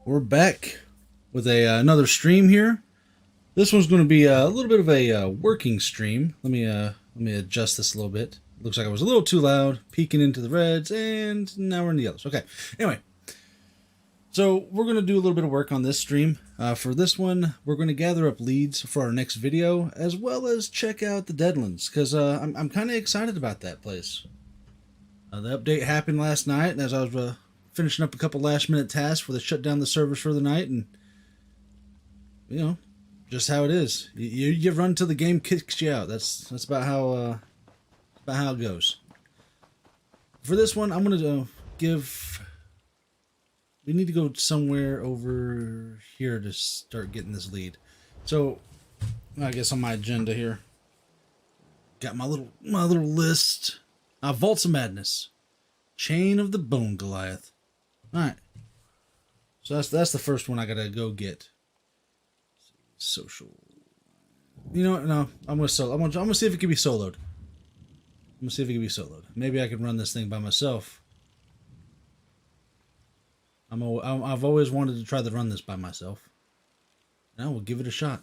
We're back with another stream here. This one's going to be a little bit of a working stream. Let me adjust this a little bit. Looks like I was a little too loud, peeking into the reds, and now we're in the yellows. Okay. Anyway, so we're going to do a little bit of work on this stream. For this one, we're going to gather up leads for our next video, as well as check out the Deadlands, because I'm kind of excited about that place. The update happened last night, and as I was finishing up a couple last-minute tasks where they shut down the servers for the night, and you know, just how it is. You run until the game kicks you out. That's about how it goes. For this one, I'm gonna give. We need to go somewhere over here to start getting this lead. So, I guess on my agenda here, got my little list. Vaults of Madness, Chain of the Bone Goliath. All right. So that's the first one I gotta go get. Social. You know what? No, I'm gonna solo. I'm gonna see if it can be soloed. Maybe I can run this thing by myself. I've always wanted to try to run this by myself. Now we'll give it a shot.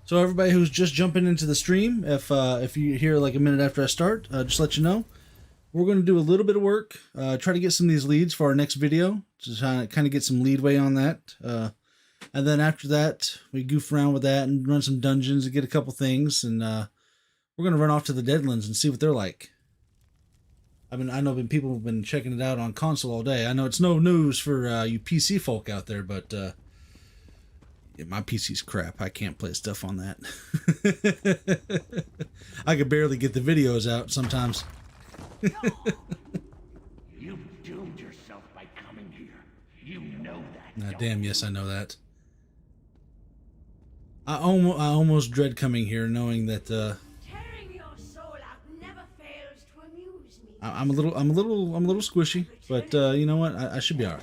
So everybody who's just jumping into the stream, if you hear like a minute after I start, just let you know. We're going to do a little bit of work, try to get some of these leads for our next video, to kind of get some leadway on that. And then after that, we goof around with that and run some dungeons and get a couple things. And we're going to run off to the Deadlands and see what they're like. I mean, I know people have been checking it out on console all day. I know it's no news for you PC folk out there, but yeah, my PC's crap. I can't play stuff on that. I could barely get the videos out sometimes. No. You've doomed yourself by coming here. You know that. Damn, yes, I know that. I almost dread coming here, knowing that Tearing your soul out never fails to amuse me. I'm a little squishy, but you know what? I should be all right.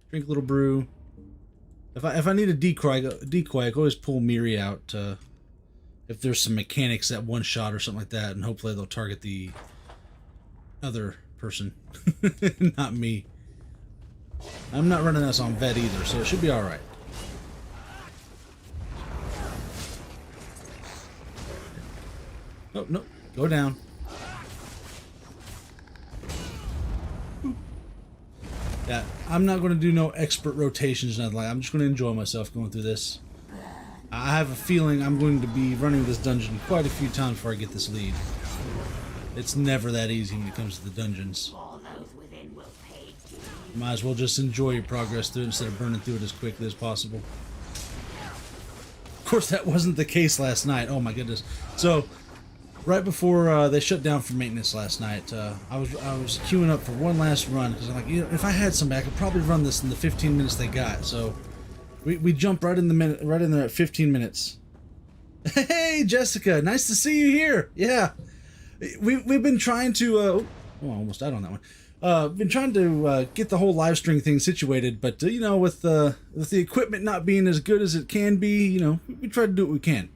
Drink a little brew. If I need a decoy, I can always pull Miri out. If there's some mechanics that one shot or something like that, and hopefully they'll target the other person, not me. I'm not running this on vet either, so it should be all right. Oh no, go down. Yeah, I'm not going to do no expert rotations, nothing like that. I'm just going to enjoy myself going through this. I have a feeling I'm going to be running this dungeon quite a few times before I get this lead. It's never that easy when it comes to the dungeons. All those within will pay you. Might as well just enjoy your progress through it instead of burning through it as quickly as possible. Of course, that wasn't the case last night. Oh my goodness. So, right before they shut down for maintenance last night, I was queuing up for one last run because I'm like, you know, if I had somebody, I could probably run this in the 15 minutes they got. So, we jumped right in there at 15 minutes. Hey, Jessica, nice to see you here. Yeah. We've been trying to almost died on that one. Been trying to get the whole live stream thing situated, but you know, with the equipment not being as good as it can be, you know, we try to do what we can.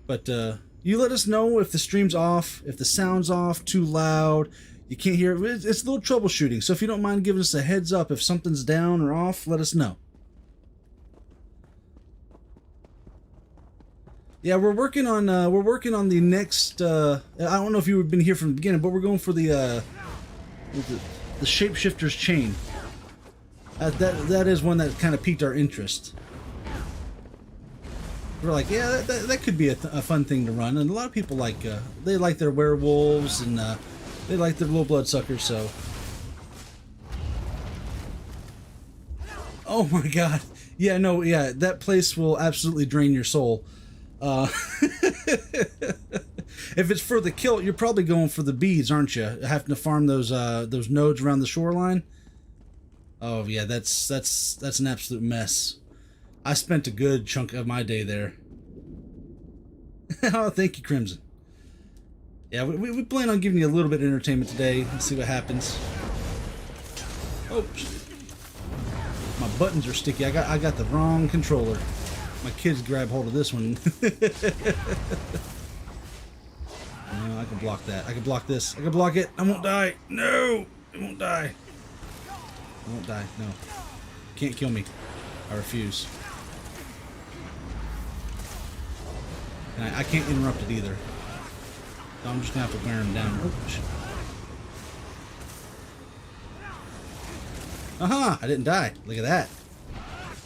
But you let us know if the stream's off, if the sound's off, too loud, you can't hear it. It's a little troubleshooting. So if you don't mind giving us a heads up if something's down or off, let us know. Yeah, we're working on the next. I don't know if you've been here from the beginning, but we're going for the Shapeshifter's Chain. That is one that kind of piqued our interest. We're like, yeah, that could be a fun thing to run, and a lot of people like they like their werewolves and they like their little bloodsuckers. So, oh my god, yeah, no, yeah, that place will absolutely drain your soul. If it's for the kill, you're probably going for the beads, aren't you? Having to farm those nodes around the shoreline. Oh yeah, that's an absolute mess. I spent a good chunk of my day there. Oh, thank you, Crimson. Yeah, we plan on giving you a little bit of entertainment today. Let's see what happens. Oh, my buttons are sticky. I got the wrong controller. My kids grab hold of this one. No, I can block that. I can block this. I can block it. I won't die. No, it won't die. I won't die. No. Can't kill me. I refuse. And I can't interrupt it either. So I'm just gonna have to wear him down. Oh, shit. Aha! I didn't die. Look at that.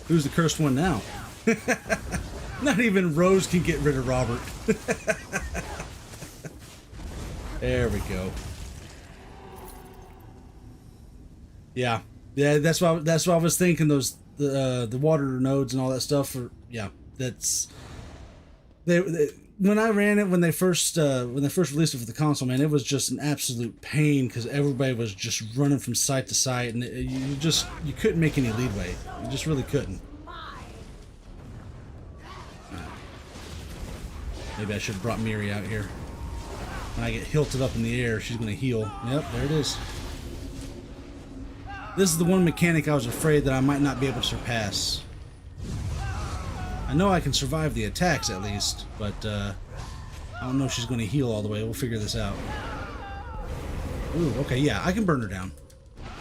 Who's the cursed one now? Not even Rose can get rid of Robert. There we go. Yeah, that's what I was thinking. Those the water nodes and all that stuff. Yeah, that's they when I ran it when they first released it for the console, man, it was just an absolute pain because everybody was just running from site to site, and you couldn't make any leadway. You just really couldn't. Maybe I should have brought Miri out here. When I get hilted up in the air, she's gonna heal. Yep, there it is. This is the one mechanic I was afraid that I might not be able to surpass. I know I can survive the attacks at least, but I don't know if she's going to heal all the way. We'll figure this out. Ooh, okay, yeah, I can burn her down.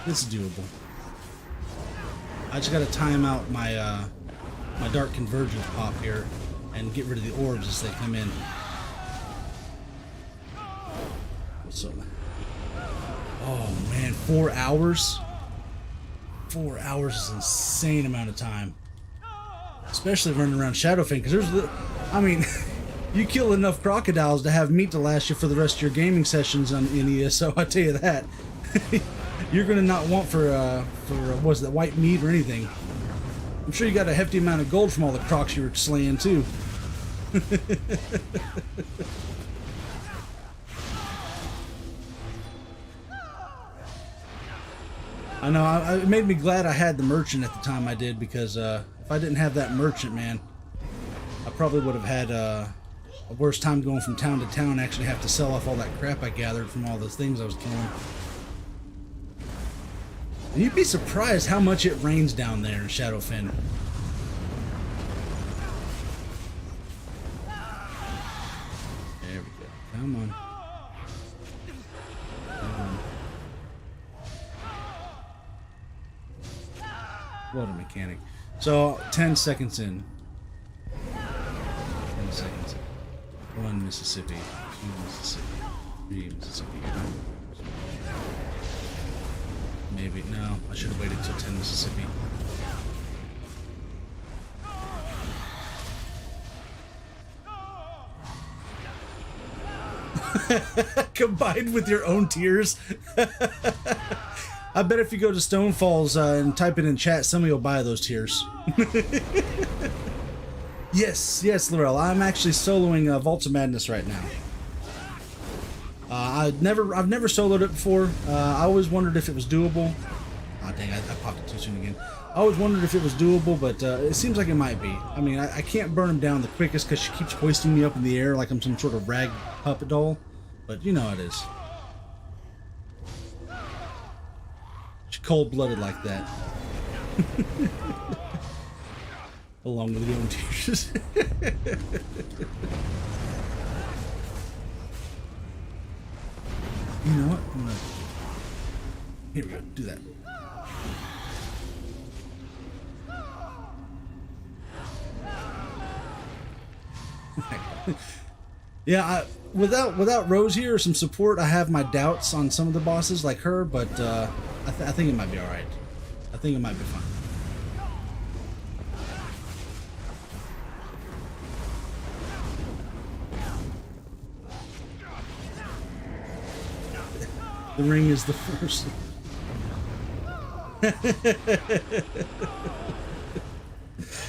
This is doable. I just got to time out my my Dark Convergence pop here and get rid of the orbs as they come in. So, oh man, 4 hours? 4 hours is an insane amount of time. Especially running around Shadowfang, because I mean, you kill enough crocodiles to have meat to last you for the rest of your gaming sessions on ESO, I tell you that. You're gonna not want for what's that, white meat or anything. I'm sure you got a hefty amount of gold from all the crocs you were slaying too. I know, it made me glad I had the merchant at the time I did, because if I didn't have that merchant, man, I probably would have had a worse time going from town to town, actually have to sell off all that crap I gathered from all those things I was killing. And you'd be surprised how much it rains down there in Shadowfen. There we go. Come on. What a mechanic. So, 10 seconds in. 10 seconds in. 1 Mississippi. 2 Mississippi. 3 Mississippi. Maybe. No, I should have waited till 10 Mississippi. Combined with your own tears. I bet if you go to Stonefalls and type it in chat, somebody will buy those tears. Yes, Laurel. I'm actually soloing Vaults of Madness right now. I've never soloed it before. I always wondered if it was doable. Oh dang, I popped it too soon again. I always wondered if it was doable, but it seems like it might be. I mean, I can't burn him down the quickest because she keeps hoisting me up in the air like I'm some sort of rag puppet doll. But you know how it is. She's cold-blooded like that. Along with your own tears. You know what? I'm gonna... Here we go. Do that. Yeah, without Rose here or some support, I have my doubts on some of the bosses like her, but I think it might be all right. I think it might be fun. The ring is the first.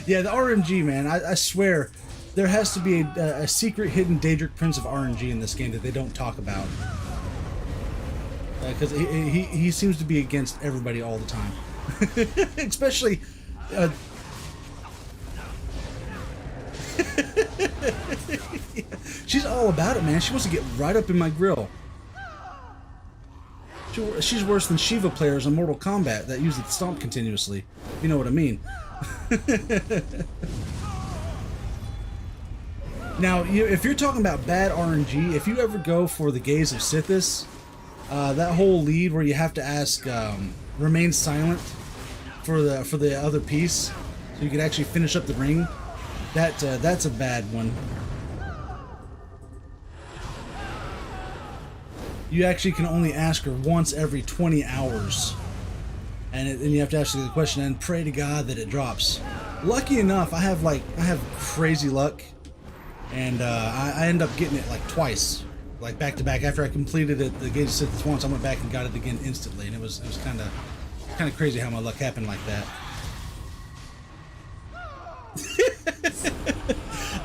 Yeah, the RNG, man. I swear, there has to be a secret hidden Daedric Prince of RNG in this game that they don't talk about. Because he seems to be against everybody all the time. Especially... She's all about it, man. She wants to get right up in my grill. She's worse than Shiva players on Mortal Kombat that use the stomp continuously. If you know what I mean. Now, if you're talking about bad RNG, if you ever go for the Gaze of Sithis, that whole lead where you have to ask, remain silent for the other piece, so you can actually finish up the ring. That's a bad one. You actually can only ask her once every 20 hours. And you have to ask her the question and pray to God that it drops. Lucky enough, I have crazy luck. And I end up getting it like twice. Like back to back. After I completed it, the Gauge of Sith once, I went back and got it again instantly. And it was kind of crazy how my luck happened like that.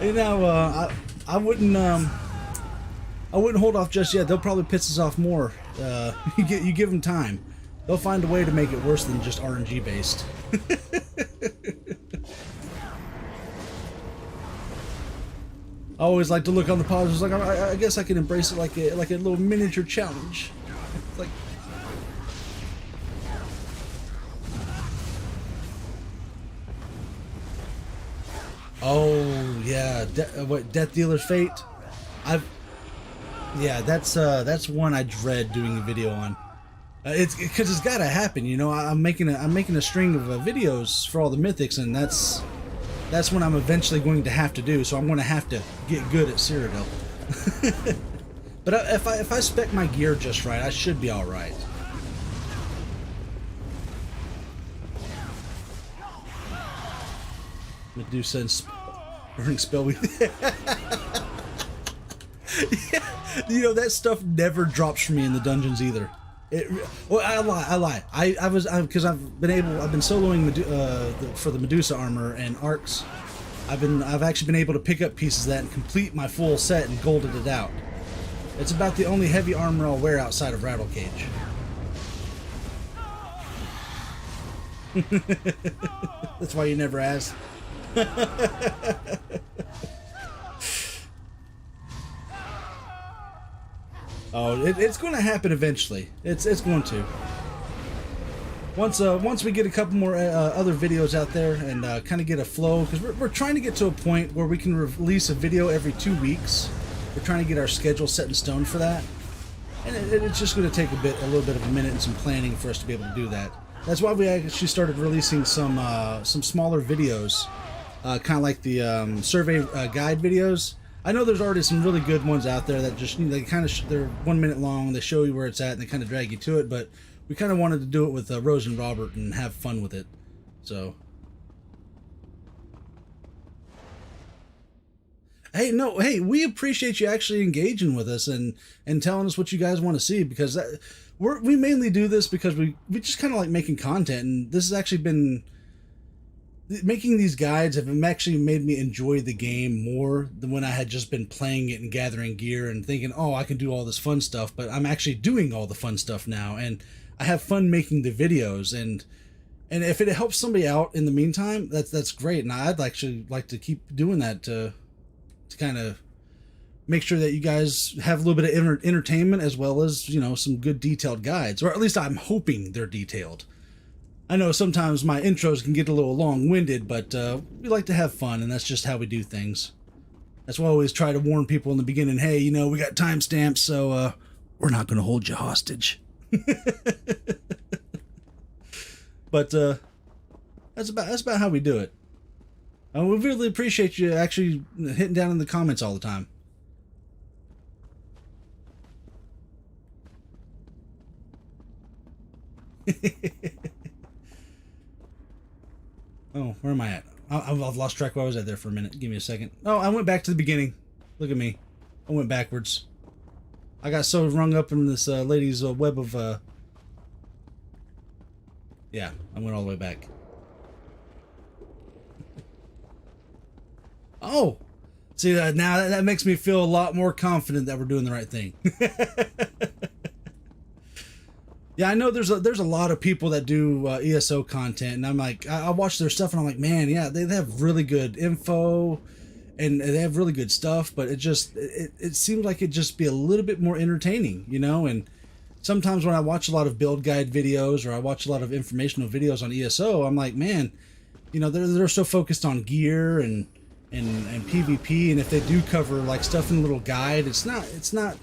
You know, I wouldn't hold off just yet. They'll probably piss us off more. You give them time. They'll find a way to make it worse than just RNG based. I always like to look on the positives. Like I guess I can embrace it like a little miniature challenge. It's like. Oh yeah, what Death Dealer's Fate? Yeah, that's one I dread doing a video on. It's because it's got to happen, you know. I'm making a string of videos for all the mythics, and that's what I'm eventually going to have to do. So I'm going to have to get good at Cyrodiil. But if I spec my gear just right, I should be all right. Medusa and Burning Spell. Yeah, you know that stuff never drops for me in the dungeons either. Well, I lie. Because I've been soloing for the Medusa armor and arcs. I've actually been able to pick up pieces of that and complete my full set and golded it out. It's about the only heavy armor I'll wear outside of Rattle Cage. That's why you never ask. Oh, it's going to happen eventually. It's going to. Once we get a couple more other videos out there and kind of get a flow, because we're trying to get to a point where we can release a video every 2 weeks. We're trying to get our schedule set in stone for that, and it's just going to take a little bit of a minute and some planning for us to be able to do that. That's why we actually started releasing some smaller videos, kind of like the survey guide videos. I know there's already some really good ones out there that just, they're 1 minute long, they show you where it's at, and they kind of drag you to it, but we kind of wanted to do it with Rose and Robert and have fun with it, so. Hey, we appreciate you actually engaging with us and telling us what you guys want to see, because we mainly do this because we just kind of like making content, and this has actually been... Making these guides have actually made me enjoy the game more than when I had just been playing it and gathering gear and thinking, oh, I can do all this fun stuff, but I'm actually doing all the fun stuff now, and I have fun making the videos, and if it helps somebody out in the meantime, that's great, and I'd actually like to keep doing that to kind of make sure that you guys have a little bit of entertainment as well as, you know, some good detailed guides, or at least I'm hoping they're detailed. I know sometimes my intros can get a little long-winded, but we like to have fun, and that's just how we do things. That's why I always try to warn people in the beginning, hey, you know, we got timestamps, so we're not going to hold you hostage. But that's about how we do it. We really appreciate you actually hitting down in the comments all the time. Oh, where am I at? I've lost track where I was at there for a minute. Give me a second. Oh, I went back to the beginning. Look at me. I went backwards. I got so rung up in this lady's web of... Yeah, I went all the way back. Oh! See, now that makes me feel a lot more confident that we're doing the right thing. Yeah, I know there's a lot of people that do ESO content, and I'm like, I watch their stuff, and I'm like, man, yeah, they have really good info, and they have really good stuff, but it seems like it'd just be a little bit more entertaining, you know. And sometimes when I watch a lot of build guide videos or I watch a lot of informational videos on ESO, I'm like, man, you know, they're so focused on gear and PvP, and if they do cover like stuff in a little guide, it's not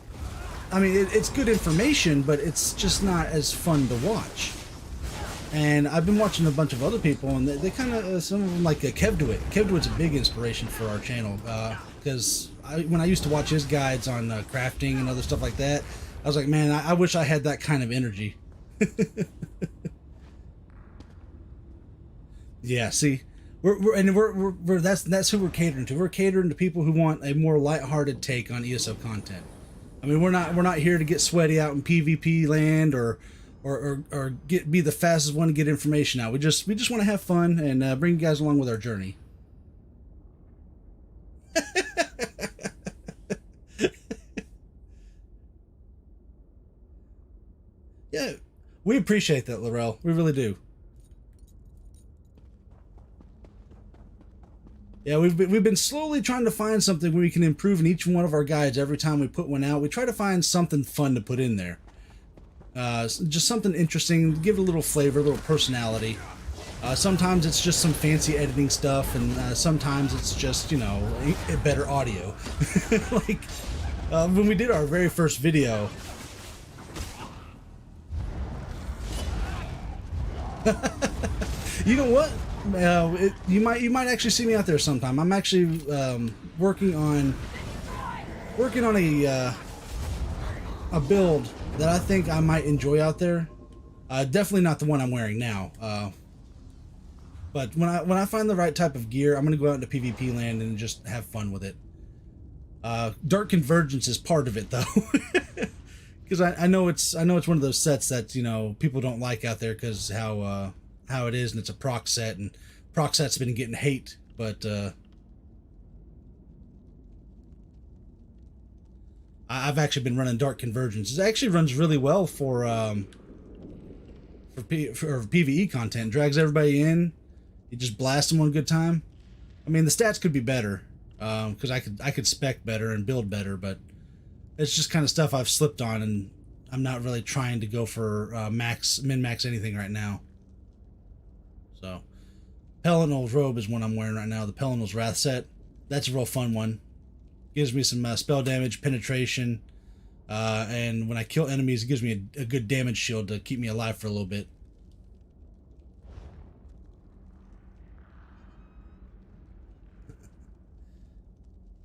I mean, it's good information, but it's just not as fun to watch. And I've been watching a bunch of other people, and they kind of, some of them like Kev DeWitt. Kev DeWitt's a big inspiration for our channel, because when I used to watch his guides on crafting and other stuff like that, I was like, man, I wish I had that kind of energy. Yeah, see, we're that's who we're catering to. We're catering to people who want a more lighthearted take on ESO content. I mean, we're not here to get sweaty out in PvP land or be the fastest one to get information out. We just want to have fun and bring you guys along with our journey. Yeah, we appreciate that, Laurel. We really do. Yeah, we've been slowly trying to find something where we can improve in each one of our guides every time we put one out. We try to find something fun to put in there. Just something interesting, give it a little flavor, a little personality. Sometimes it's just some fancy editing stuff, and sometimes it's just, you know, a better audio. Like, when we did our very first video... You know what? You might actually see me out there sometime. I'm actually working on a build that I think I might enjoy out there. Definitely not the one I'm wearing now. But when I find the right type of gear, I'm gonna go out into PvP land and just have fun with it. Dark Convergence is part of it, though, because I know it's one of those sets that, you know, people don't like out there because how it is, and it's a proc set, and proc set's been getting hate, but I've actually been running Dark Convergence. It actually runs really well for PvE content. Drags everybody in. You just blast them on a good time. I mean, the stats could be better, because I could spec better and build better, but it's just kind of stuff I've slipped on, and I'm not really trying to go for min-max anything right now. So, Pelinal's Robe is one I'm wearing right now, the Pelinal's Wrath set. That's a real fun one. Gives me some spell damage, penetration, and when I kill enemies, it gives me a good damage shield to keep me alive for a little bit.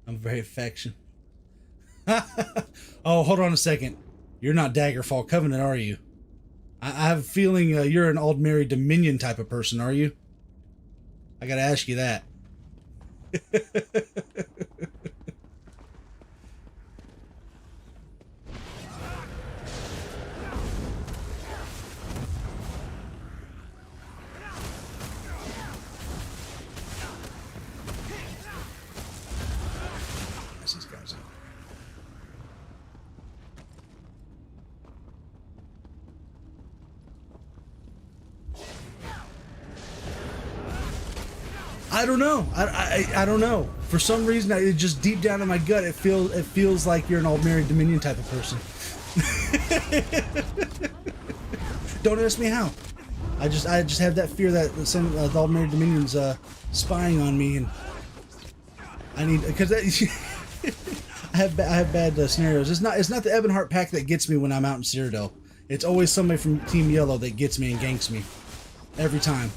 I'm very affectionate. Oh, hold on a second. You're not Daggerfall Covenant, are you? I have a feeling you're an Aldmeri Dominion type of person, are you? I gotta ask you that. These guys out. I don't know. I don't know. For some reason, it just deep down in my gut, it feels like you're an Aldmeri Dominion type of person. Don't ask me how. I just have that fear that some the Aldmeri Dominion's spying on me, and I need, because I have bad scenarios. It's not the Ebonheart pack that gets me when I'm out in Cyrodiil. It's always somebody from Team Yellow that gets me and ganks me every time.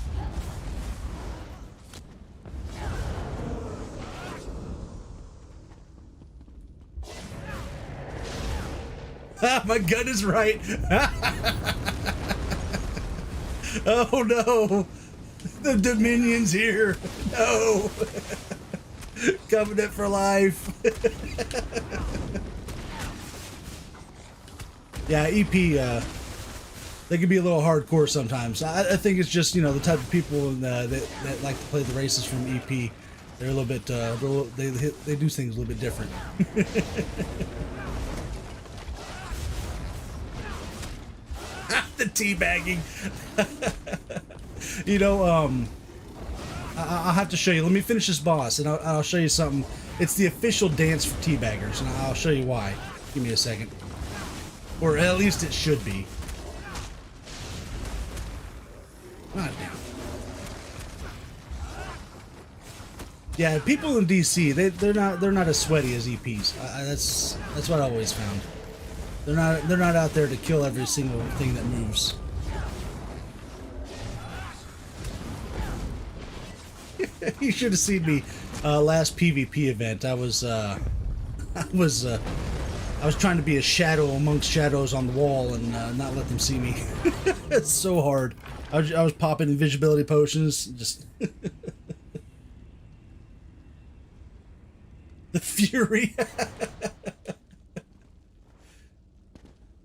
My gun is right. Oh no, the Dominion's here. No. Covenant for life. Yeah, EP, they can be a little hardcore sometimes. I think it's just, you know, the type of people that like to play the races from EP. They're a little bit, they do things a little bit different. The teabagging. You know, I'll have to show you. Let me finish this boss, and I'll show you something. It's the official dance for teabaggers, and I'll show you why. Give me a second. Or at least it should be. God damn. Yeah, people in DC, they're not as sweaty as EPs. That's what I always found. They're not out there to kill every single thing that moves. You should have seen me last PvP event. I was trying to be a shadow amongst shadows on the wall and not let them see me. It's so hard. I was popping invisibility potions. Just the fury.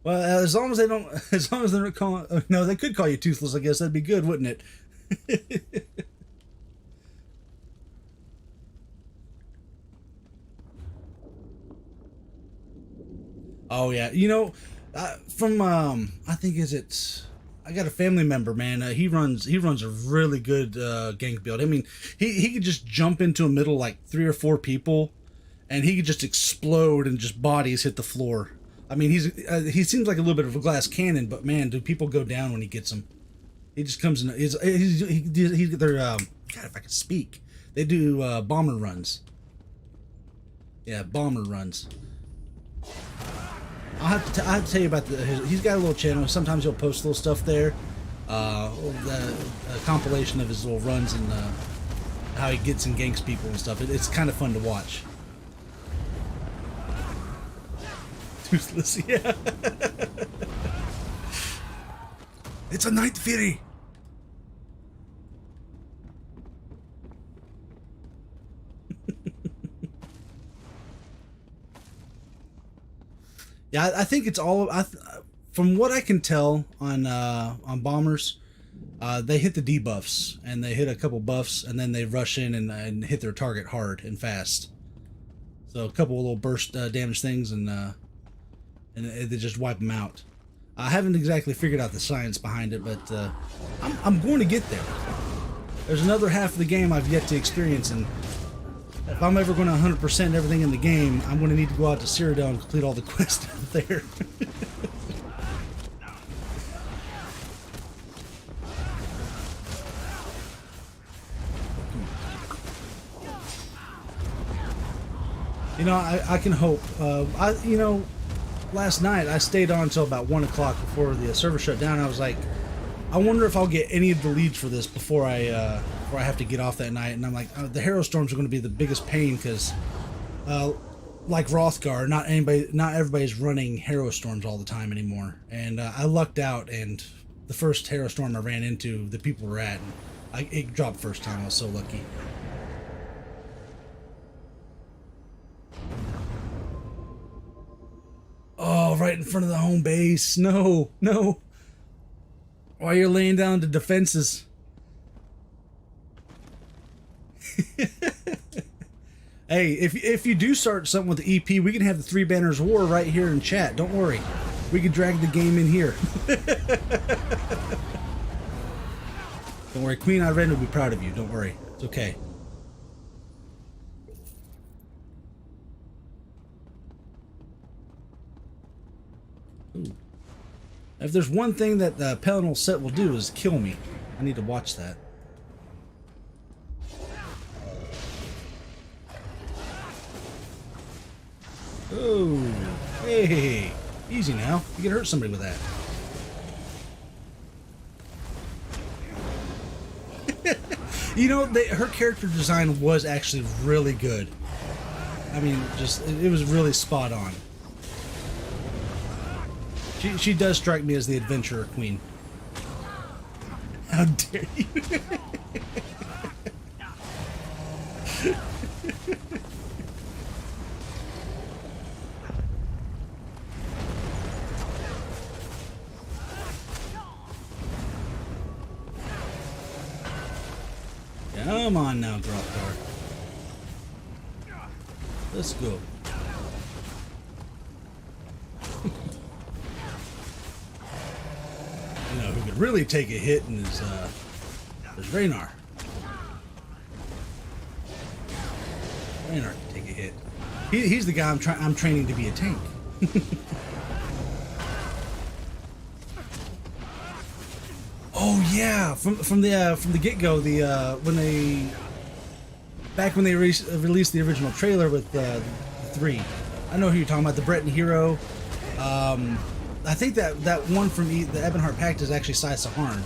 Well, as long as they don't call. No, they could call you toothless. I guess that'd be good, wouldn't it? Oh yeah, you know, from I think I got a family member, man. He runs a really good gank build. I mean, he could just jump into a middle like 3 or 4 people, and he could just explode and just bodies hit the floor. I mean, he seems like a little bit of a glass cannon, but man, do people go down when he gets them? He just comes in. They're God, if I could speak, they do bomber runs. Yeah, bomber runs. I have to tell you about he's got a little channel. Sometimes he'll post little stuff there, a compilation of his little runs and how he gets and ganks people and stuff. It's kind of fun to watch. Toothless, yeah. It's a night fury. Yeah, I think it's all. From what I can tell on bombers, they hit the debuffs and they hit a couple buffs and then they rush in and hit their target hard and fast. So a couple of little burst damage things and they just wipe them out. I haven't exactly figured out the science behind it, but I'm going to get there. There's another half of the game I've yet to experience, and if I'm ever going to 100% everything in the game, I'm going to need to go out to Cyrodiil and complete all the quests out there. You know, I can hope. Last night I stayed on until about 1 o'clock before the server shut down. I was like, I wonder if I'll get any of the leads for this before I have to get off that night. And I'm like, the Harrow Storms are going to be the biggest pain because, like Rothgar, not everybody's running Harrow Storms all the time anymore. And I lucked out, and the first Harrow Storm I ran into, the people were at, and it dropped first time. I was so lucky. Oh, right in front of the home base. No, no. While you're laying down the defenses. Hey, if you do start something with the EP, we can have the 3 Banners War right here in chat. Don't worry. We can drag the game in here. Don't worry. Queen Irene will be proud of you. Don't worry. It's okay. Ooh. If there's one thing that the Pelennor set will do is kill me. I need to watch that. Oh, hey, easy now. You can hurt somebody with that. You know, her character design was actually really good. I mean, it was really spot on. She does strike me as the adventurer queen. How dare you? Come on now, Grothgar. Let's go. You know, who could really take a hit is Raynar. Raynar can take a hit. He's the guy I'm training to be a tank. Oh yeah, from the get-go, when they released the original trailer with the 3. I know who you're talking about, the Breton Hero. I think that one from the Ebonheart Pact is actually Sai Saharn.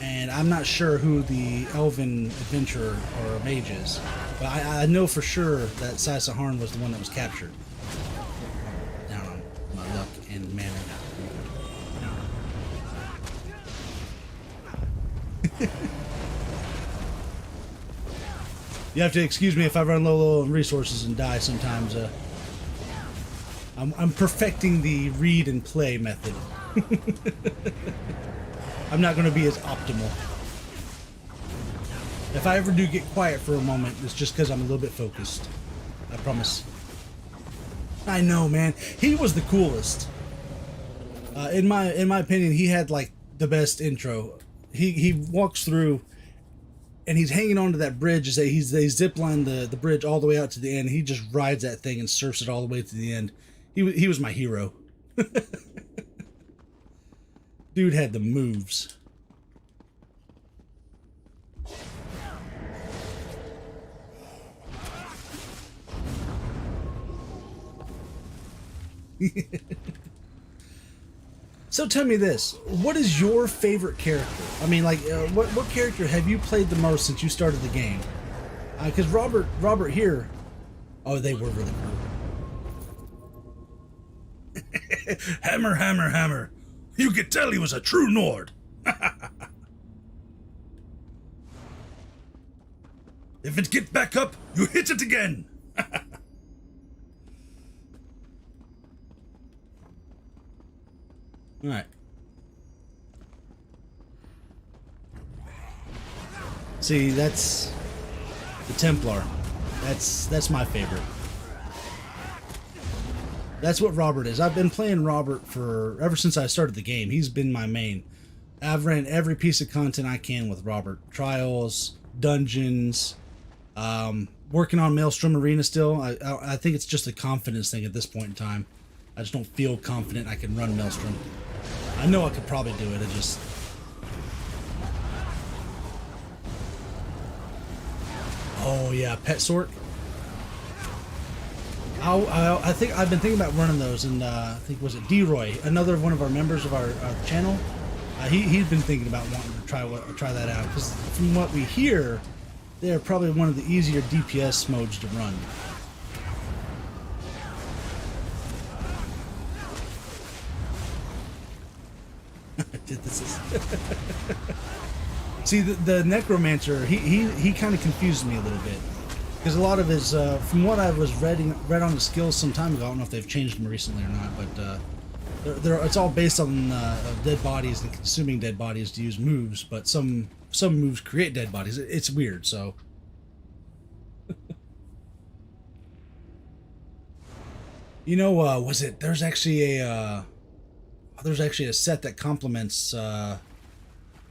And I'm not sure who the Elven adventurer or mage is, but I know for sure that Sai Saharn was the one that was captured. Down on my luck and mana. You have to excuse me if I run low on resources and die sometimes. I'm perfecting the read and play method. I'm not going to be as optimal. If I ever do get quiet for a moment, it's just because I'm a little bit focused. I promise. I know, man. He was the coolest. In my opinion, he had like the best intro. He walks through, and he's hanging onto that bridge. They zipline the bridge all the way out to the end. He just rides that thing and surfs it all the way to the end. He was my hero. Dude had the moves. So tell me this, what is your favorite character? I mean, like, what character have you played the most since you started the game? Because Robert here, oh, they were really cool. Hammer, hammer, hammer. You could tell he was a true Nord. If it get back up, you hit it again. All right. See, that's the Templar. That's my favorite. That's what Robert is. I've been playing Robert ever since I started the game. He's been my main. I've ran every piece of content I can with Robert. Trials, dungeons, working on Maelstrom Arena still. I think it's just a confidence thing at this point in time. I just don't feel confident I can run Maelstrom. I know I could probably do it. Oh yeah, Pet Sort. I think I've been thinking about running those, and I think was it D-Roy, another one of our members of our channel. He'd been thinking about wanting to try that out because from what we hear, they're probably one of the easier DPS modes to run. See, the Necromancer, he kind of confused me a little bit. Because a lot of his, from what I was read on the skills some time ago, I don't know if they've changed them recently or not, but it's all based on dead bodies and consuming dead bodies to use moves, but some moves create dead bodies. It's weird, so. You know, there's actually a set that complements,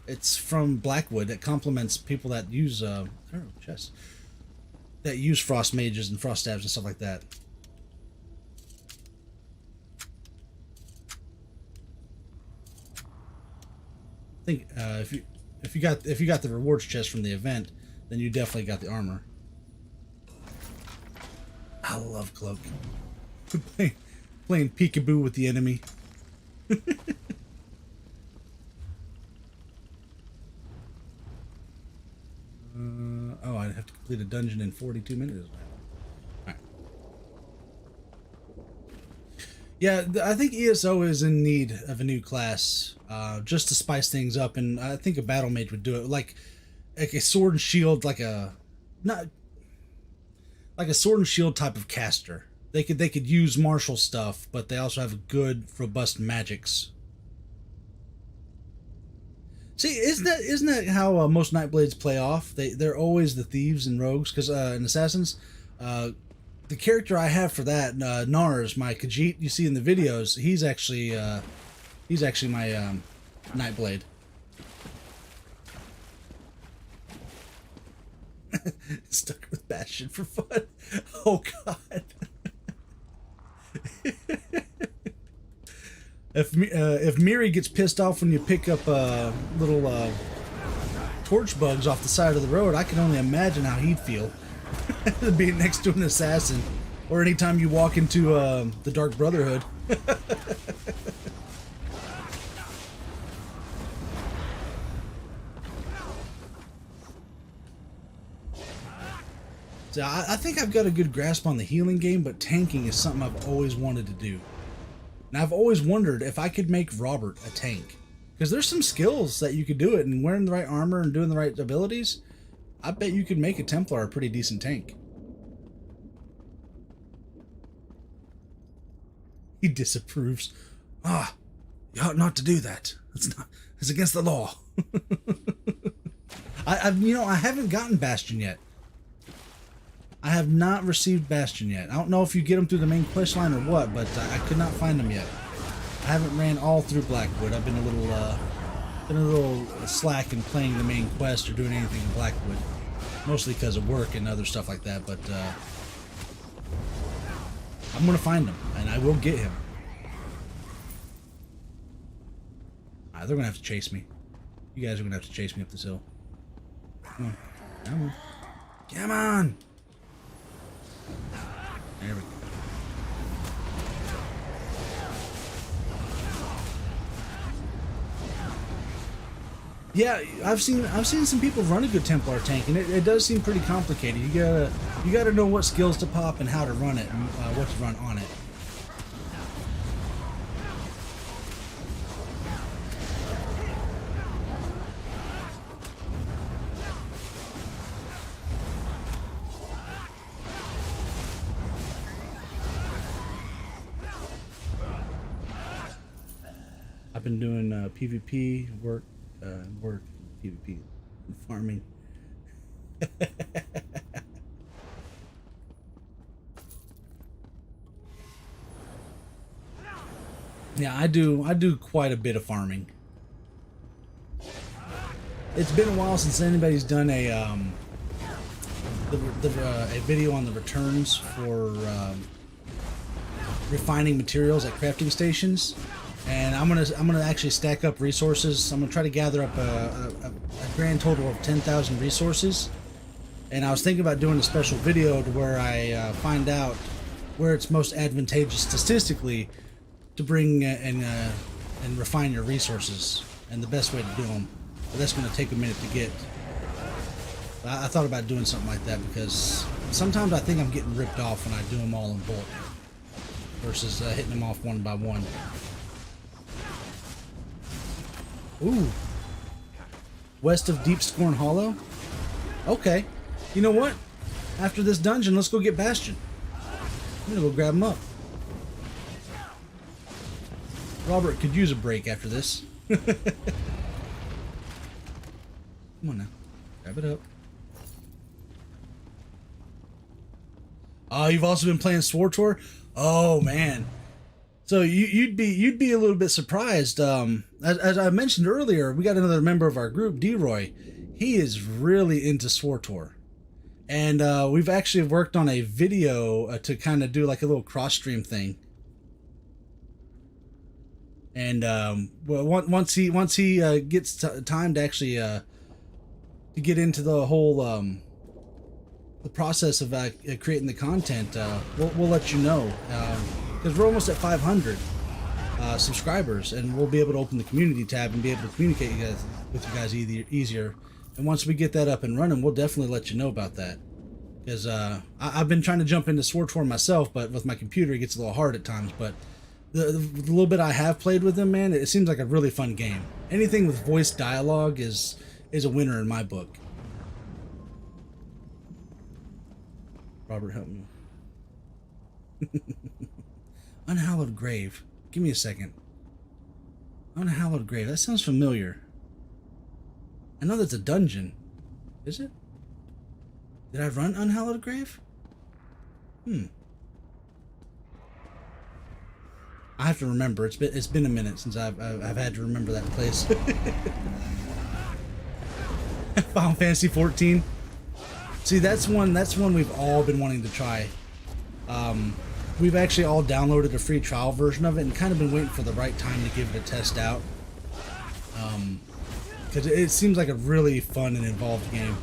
it's from Blackwood, that complements people that use, I don't know, chess. That use frost mages and frost stabs and stuff like that. I think if you got the rewards chest from the event, then you definitely got the armor. I love Cloak. Playing peekaboo with the enemy. Oh, I'd have to complete a dungeon in 42 minutes. All right. Yeah, I think ESO is in need of a new class, just to spice things up, and I think a battle mage would do it, like a sword and shield, like a sword and shield type of caster. They could use martial stuff, but they also have good, robust magics. See, isn't that how most Nightblades play off? They're always the thieves and rogues, because in Assassins, the character I have for that, Nars, my Khajiit, you see in the videos, he's actually my Nightblade. Stuck with Bastion for fun. Oh God. If Miri gets pissed off when you pick up little torch bugs off the side of the road, I can only imagine how he'd feel being next to an assassin. Or anytime you walk into the Dark Brotherhood. So I think I've got a good grasp on the healing game, but tanking is something I've always wanted to do. And I've always wondered if I could make Robert a tank. Because there's some skills that you could do it, and wearing the right armor and doing the right abilities, I bet you could make a Templar a pretty decent tank. He disapproves. Ah, you ought not to do that. It's against the law. I haven't gotten Bastion yet. I have not received Bastion yet. I don't know if you get them through the main quest line or what, but I could not find them yet. I haven't ran all through Blackwood. I've been a little slack in playing the main quest or doing anything in Blackwood, mostly because of work and other stuff like that. But I'm gonna find him, and I will get him. They're gonna have to chase me. You guys are gonna have to chase me up this hill. Come on, come on, come on! There we go. Yeah, I've seen some people run a good Templar tank, and it does seem pretty complicated. You gotta know what skills to pop and how to run it, and what to run on it. I've been doing PvP work, PvP, farming. Yeah, I do quite a bit of farming. It's been a while since anybody's done a video on the returns for refining materials at crafting stations. And I'm gonna actually stack up resources. I'm gonna try to gather up a grand total of 10,000 resources. And I was thinking about doing a special video to where I find out where it's most advantageous statistically to bring and refine your resources, and the best way to do them. But that's gonna take a minute to get. I thought about doing something like that because sometimes I think I'm getting ripped off when I do them all in bulk versus hitting them off one by one. Ooh. West of Deep Scorn Hollow? Okay. You know what? After this dungeon, let's go get Bastion. I'm gonna go grab him up. Robert could use a break after this. Come on now. Grab it up. Oh, you've also been playing SWTOR? Oh, man. So you'd be a little bit surprised. As I mentioned earlier, we got another member of our group, D-Roy. He is really into SWTOR, and we've actually worked on a video to kind of do like a little cross stream thing. And well, once he gets time to actually to get into the whole the process of creating the content, we'll let you know. Because we're almost at 500 subscribers, and we'll be able to open the community tab and be able to communicate with you guys easier. And once we get that up and running, we'll definitely let you know about that. Because I've been trying to jump into SWTOR myself, but with my computer it gets a little hard at times. But the little bit I have played with them, man, it seems like a really fun game. Anything with voice dialogue is a winner in my book. Robert, help me. Unhallowed Grave. Give me a second. Unhallowed Grave. That sounds familiar. I know that's a dungeon. Is it? Did I run Unhallowed Grave? I have to remember. It's been a minute since I've had to remember that place. Final Fantasy 14. See, that's one we've all been wanting to try. We've actually all downloaded a free trial version of it and kind of been waiting for the right time to give it a test out. Because it seems like a really fun and involved game.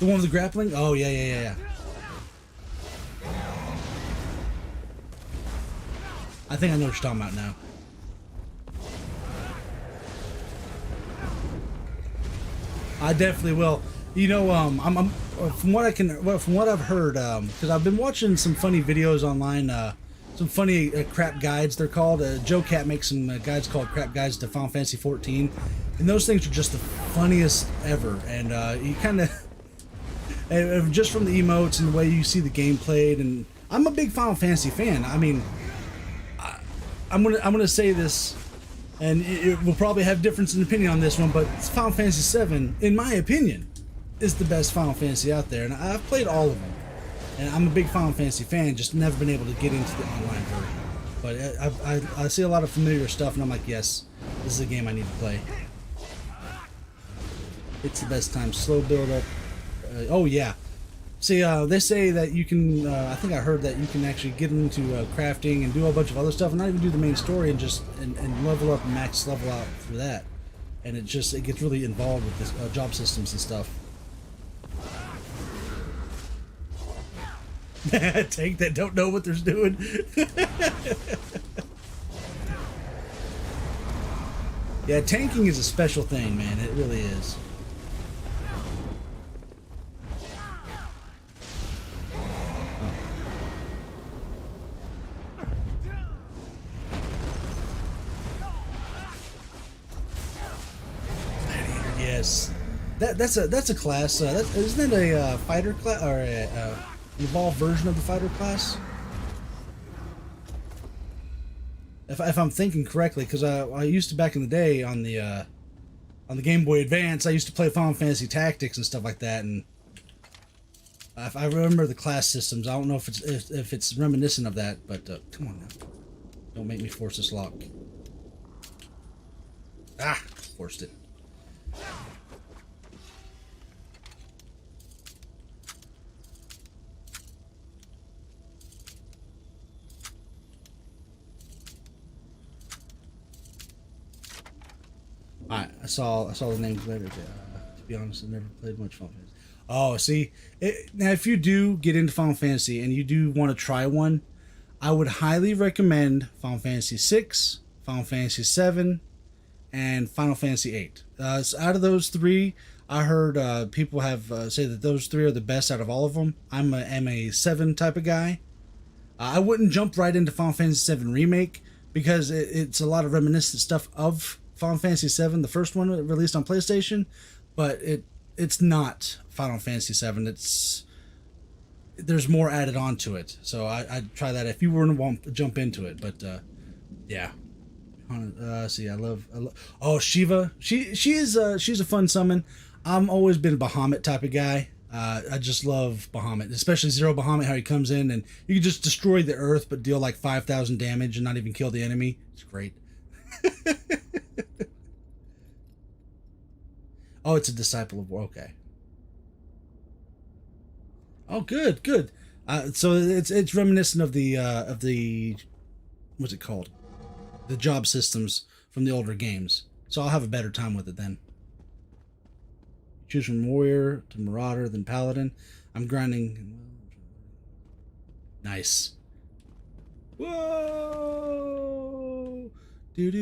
The one with the grappling? Oh, yeah. I think I know what you're talking about now. I definitely will. You know, I'm from what I've heard, because I've been watching some funny videos online, some funny crap guides. They're called. Joe Cat makes some guides called Crap Guides to Final Fantasy 14, and those things are just the funniest ever. And you kind of, just from the emotes and the way you see the game played, and I'm a big Final Fantasy fan. I mean, I'm gonna say this, and we'll probably have difference in opinion on this one, but Final Fantasy VII, in my opinion, is the best Final Fantasy out there, and I've played all of them. And I'm a big Final Fantasy fan, just never been able to get into the online version. But I see a lot of familiar stuff, and I'm like, yes, this is a game I need to play. It's the best time. Slow build up. Oh yeah. See, they say that you can. I think I heard that you can actually get into crafting and do a bunch of other stuff, and not even do the main story, and just and level up and max level out for that. And it gets really involved with this job systems and stuff. Tank that don't know what they're doing. Yeah, tanking is a special thing, man. It really is. Yes, that's a class. Isn't it a fighter class or a evolved version of the fighter class? If I'm thinking correctly, because I used to back in the day on the Game Boy Advance, I used to play Final Fantasy Tactics and stuff like that, and I remember the class systems. I don't know if it's reminiscent of that, but come on now, don't make me force this lock. Ah, forced it. Alright, I saw the names later. To be honest, I've never played much Final Fantasy. Oh, see, now if you do get into Final Fantasy and you do want to try one, I would highly recommend Final Fantasy VI, Final Fantasy VII, and Final Fantasy VIII. So out of those three, I heard people have say that those three are the best out of all of them. I'm a 7 type of guy. I wouldn't jump right into Final Fantasy VII Remake because it's a lot of reminiscent stuff of Final Fantasy VII, the first one released on PlayStation, but it's not Final Fantasy VII. There's more added on to it, so I'd try that if you were to want to jump into it. But yeah, see, I love oh, Shiva. She's a fun summon. I'm always been a Bahamut type of guy. I just love Bahamut, especially Zero Bahamut. How he comes in and you can just destroy the earth, but deal like 5,000 damage and not even kill the enemy. It's great. Oh, it's a disciple of war. Okay. Oh, good. So it's reminiscent of the what's it called? The job systems from the older games. So I'll have a better time with it then. Choose from warrior to marauder, then paladin. I'm grinding. Nice. Whoa! And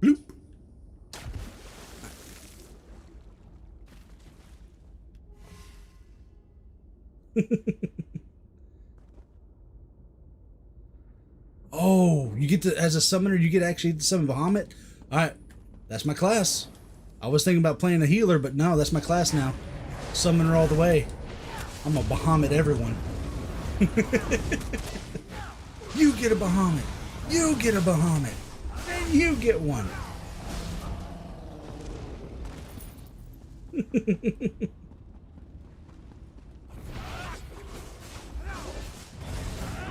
bloop. Oh, you get to, as a summoner, you get actually to summon Bahamut. All right, that's my class. I was thinking about playing a healer, but no, that's my class now. Summoner all the way. I'm a Bahamut everyone. You get a Bahamut. You get a Bahamut. And you get one.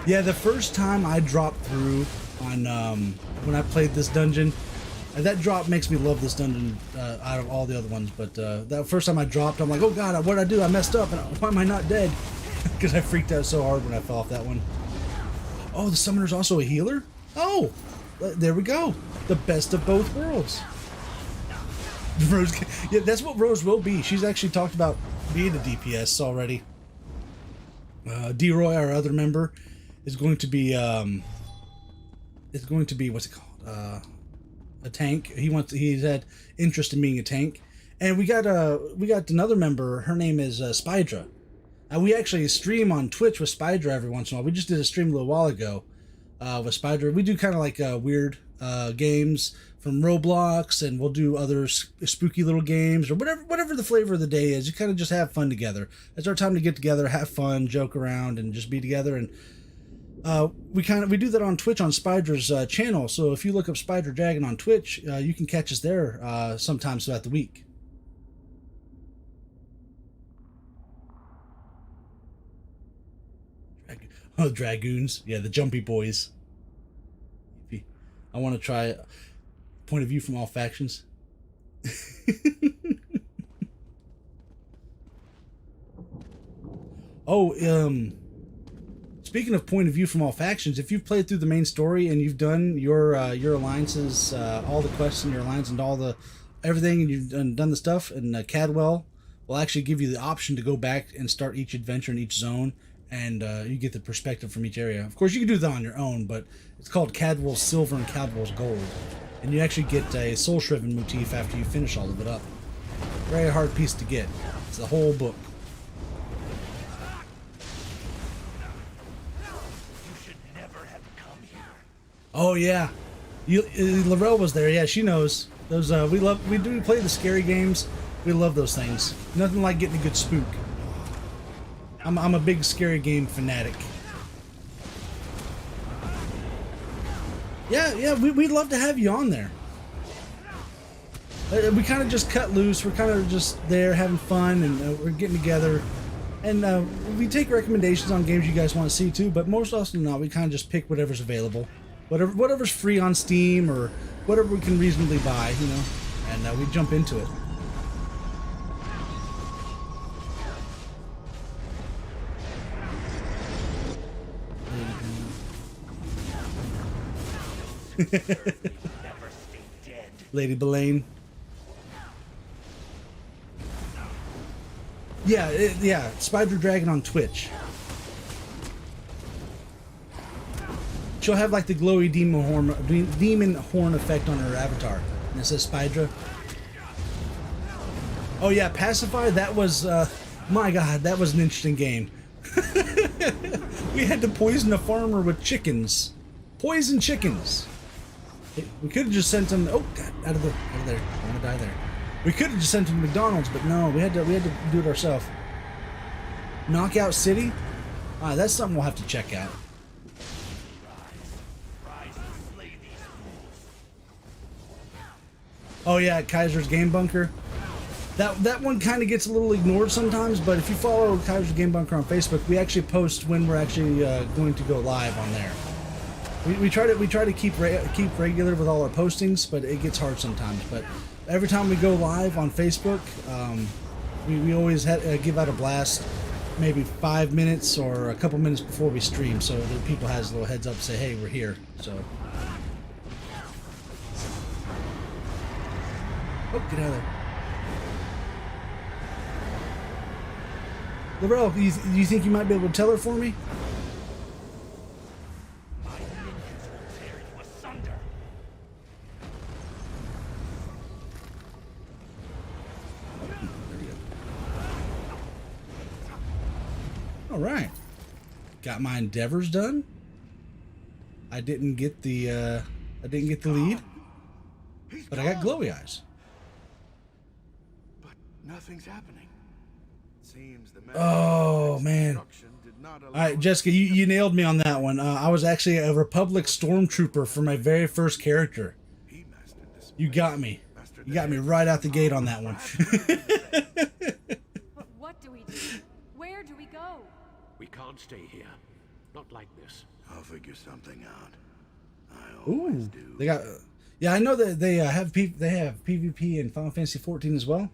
Yeah, the first time I dropped through on when I played this dungeon, that drop makes me love this dungeon out of all the other ones. But that first time I dropped, I'm like, oh god, what did I do? I messed up, and why am I not dead? Because I freaked out so hard when I fell off that one. Oh, the summoner's also a healer? Oh, There we go. The best of both worlds. Rose, yeah, that's what Rose will be. She's actually talked about being a DPS already. D-Roy, our other member, is going to be what's it called? A tank. He's had interest in being a tank. And we got another member. Her name is Spydra. And we actually stream on Twitch with Spydra every once in a while. We just did a stream a little while ago with Spydra. We do kind of like weird games from Roblox, and we'll do other spooky little games or whatever the flavor of the day is. You kind of just have fun together. It's our time to get together, have fun, joke around, and just be together. And we do that on Twitch on Spydra's channel. So if you look up Spydra Dragon on Twitch, you can catch us there sometimes throughout the week. Oh, Dragoons. Yeah, the jumpy boys. I want to try point of view from all factions. Oh, speaking of point of view from all factions, if you've played through the main story and you've done your alliances, all the quests in your alliance and everything, and you've done the stuff, and Cadwell will actually give you the option to go back and start each adventure in each zone, and you get the perspective from each area. Of course, you can do that on your own, but it's called Cadwell's Silver and Cadwell's Gold, and you actually get a Soul Shriven motif after you finish all of it up. Very hard piece to get. It's the whole book. Oh yeah, Laurel was there. Yeah, she knows those. We do play the scary games. We love those things. Nothing like getting a good spook. I'm a big scary game fanatic. Yeah, we'd love to have you on there. We kind of just cut loose. We're kind of just there having fun, and we're getting together. And we take recommendations on games you guys want to see too. But most often than not, we kind of just pick whatever's available. Whatever's free on Steam or whatever we can reasonably buy, you know, and we jump into it. Lady Belaine. Yeah, Spydra Dragon on Twitch. She'll have like the glowy demon horn effect on her avatar. And it says Spydra. Oh yeah, Pacify, that was, my god, that was an interesting game. We had to poison a farmer with chickens. Poison chickens. We could have just sent him, oh god, out of there. I want to die there. We could have just sent him to McDonald's, but no, we had to do it ourselves. Knockout City? That's something we'll have to check out. Oh yeah, Kaiser's Game Bunker. That one kind of gets a little ignored sometimes, but if you follow Kaiser's Game Bunker on Facebook, we actually post when we're actually going to go live on there. We try to keep regular with all our postings, but it gets hard sometimes. But every time we go live on Facebook, we always give out a blast, maybe 5 minutes or a couple minutes before we stream, so that people has a little heads up, say, hey, we're here. So. Oh, get out of there. Laurel, do you think you might be able to tell her for me? My minions will tear you asunder. There we go. All right. Got my endeavors done. I didn't get the lead, but I got glowy eyes. Nothing's happening. Seems the Oh man! All right, Jessica, you nailed me on that one. I was actually a Republic Stormtrooper for my very first character. You got me. You got me right out the gate on that one. But what do we do? Where do we go? We can't stay here. Not like this. I'll figure something out. I always do. They got. Yeah, I know that they have PvP in Final Fantasy 14 as well.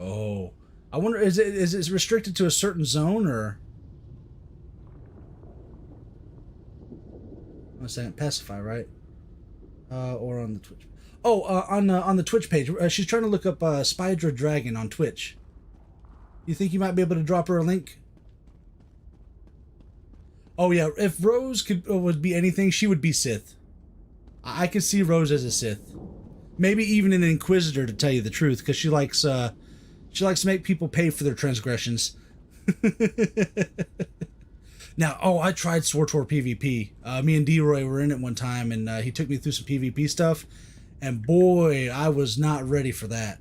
Oh, I wonder, is it restricted to a certain zone, or? One second, Pacify, right? Or on the Twitch. Oh, on the Twitch page. She's trying to look up Spydra Dragon on Twitch. You think you might be able to drop her a link? Oh yeah, if Rose would be anything, she would be Sith. I could see Rose as a Sith. Maybe even an Inquisitor, to tell you the truth, because she likes to make people pay for their transgressions. Now, I tried SWTOR PvP. Me and D-Roy were in it one time, and he took me through some PvP stuff, and boy, I was not ready for that.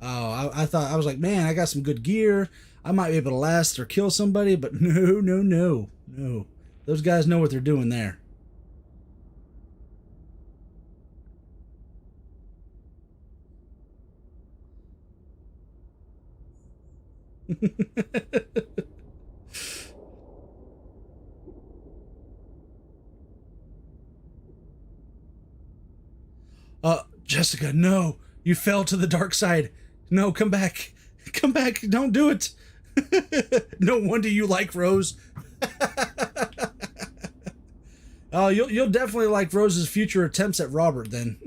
Oh, I thought, I was like, man, I got some good gear. I might be able to last or kill somebody, but no. Those guys know what they're doing there. Jessica, no. You fell to the dark side. No, come back. Come back. Don't do it. No wonder you like Rose. Oh, you'll definitely like Rose's future attempts at Robert then.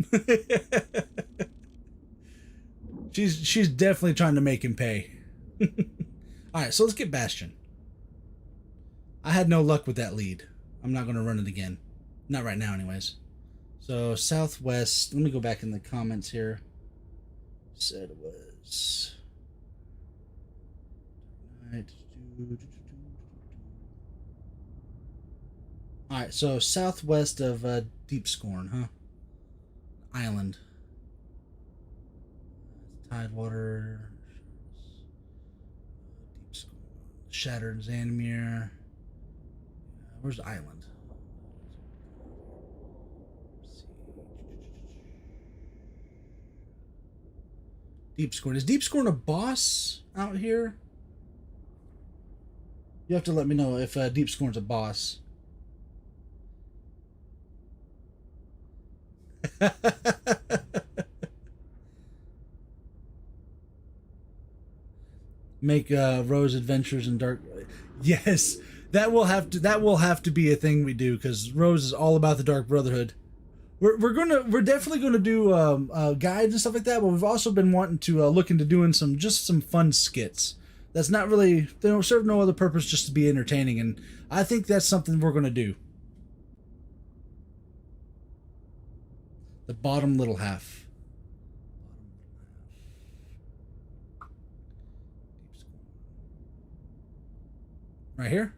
She's definitely trying to make him pay. Alright, so let's get Bastion. I had no luck with that lead. I'm not going to run it again. Not right now, anyways. So, southwest. Let me go back in the comments here. Said it was... Alright, so southwest of Deep Scorn, huh? Island. Tidewater. Deep Scorn. Shattered Xanamir. Where's the island? Deep Scorn. Is Deep Scorn a boss out here? You have to let me know if Deep Scorn's a boss. Make Rose Adventures in Dark. Yes, that will have to be a thing we do, because Rose is all about the Dark Brotherhood. We're definitely gonna do guides and stuff like that, but we've also been wanting to look into doing some fun skits. That's not really, they don't serve no other purpose, just to be entertaining, and I think that's something we're gonna do. The bottom little half. Right here?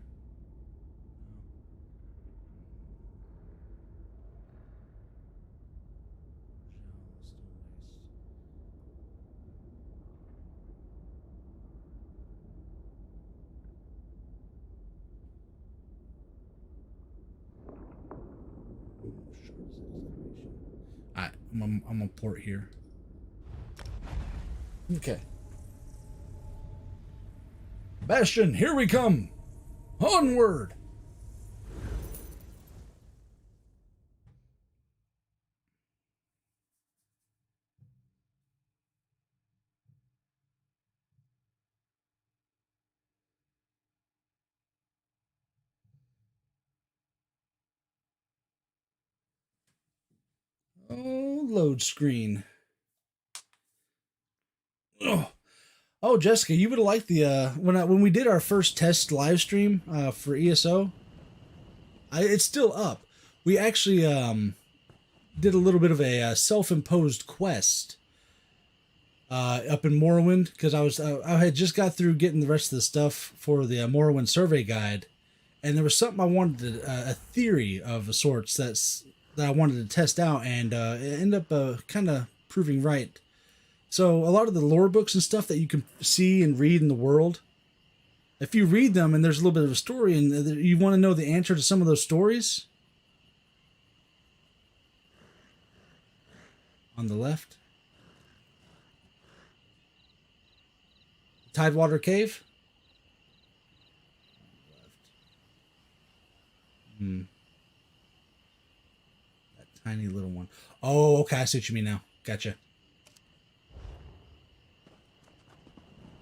Alright, I'm gonna port here. Okay. Bastion, here we come! Onward! Oh, load screen. Oh, Jessica, you would have liked the when we did our first test live stream for ESO. It's still up. We actually did a little bit of a self-imposed quest up in Morrowind, because I had just got through getting the rest of the stuff for the Morrowind survey guide, and there was something I wanted to, a theory of sorts that I wanted to test out, and it ended up kind of proving right. So a lot of the lore books and stuff that you can see and read in the world, if you read them and there's a little bit of a story and you want to know the answer to some of those stories, on the left, Tidewater Cave. That tiny little one. Oh, okay, I see what you mean now. Gotcha.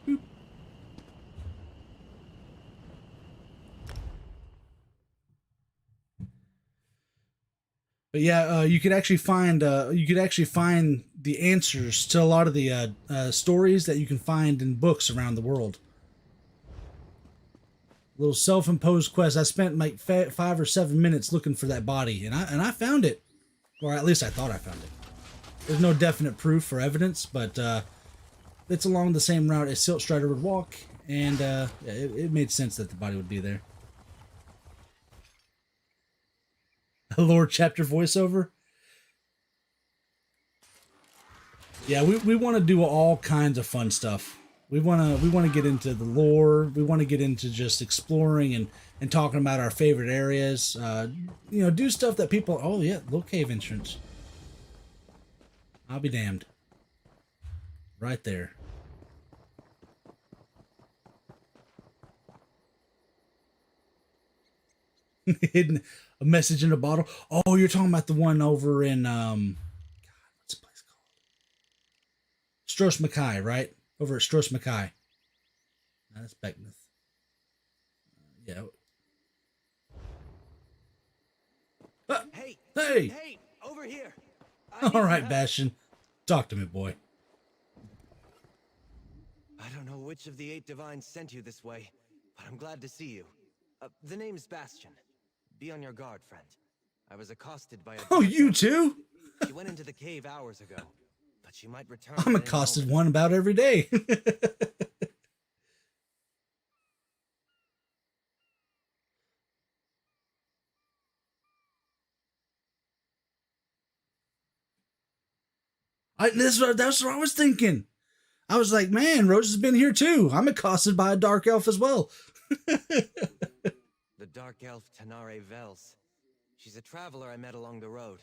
Boop. But yeah, you could actually find the answers to a lot of the stories that you can find in books around the world. Little self-imposed quest. I spent like 5 or 7 minutes looking for that body, and I found it, or at least I thought I found it. There's no definite proof or evidence, but it's along the same route as Silt Strider would walk, and yeah, it made sense that the body would be there. A lore chapter voiceover. Yeah, we want to do all kinds of fun stuff. We want to get into the lore. We want to get into just exploring and talking about our favorite areas. Do stuff that people. Oh yeah, little cave entrance. I'll be damned. Right there. Hidden a message in a bottle. Oh, you're talking about the one over in God, what's the place called? Stros Mackay, right? Over at Stros Mackay. No, that's Beckmouth. Yeah. Hey! Hey! Hey! Over here! All right, Bastion. Talk to me, boy. I don't know which of the 8 divines sent you this way, but I'm glad to see you. The name's Bastion. Be on your guard, friend. I was accosted by a... Oh, you too? She went into the cave hours ago, but she might return. I'm accosted one about every day. That's what I was thinking. I was like, man, Rose has been here too. I'm accosted by a dark elf as well. The dark elf Tanare Vels. She's a traveler I met along the road.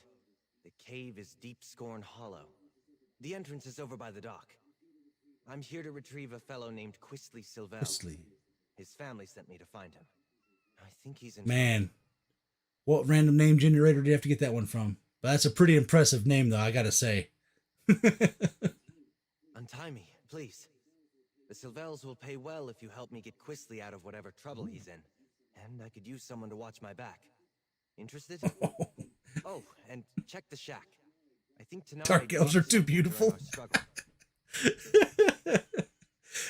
The cave is Deep Scorn Hollow. The entrance is over by the dock. I'm here to retrieve a fellow named Quistley Silvel. Quistley. His family sent me to find him. I think he's in... Man, what random name generator do you have to get that one from? But that's a pretty impressive name, though, I gotta say. Untie me, please. The Silvels will pay well if you help me get Quistley out of whatever trouble he's in. And I could use someone to watch my back. Interested? Oh, and check the shack. I think tonight dark elves are too beautiful.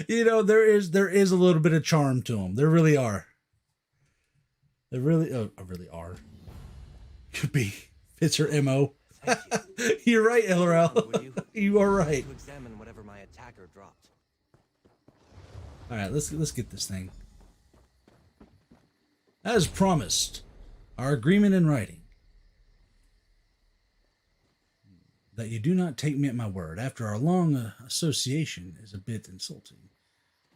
There is a little bit of charm to them. There really are. There really are. Could be. Fits her MO. You're right, LRL. You are right. To examine whatever my attacker dropped. All right, let's get this thing. As promised, our agreement in writing. That you do not take me at my word after our long association is a bit insulting,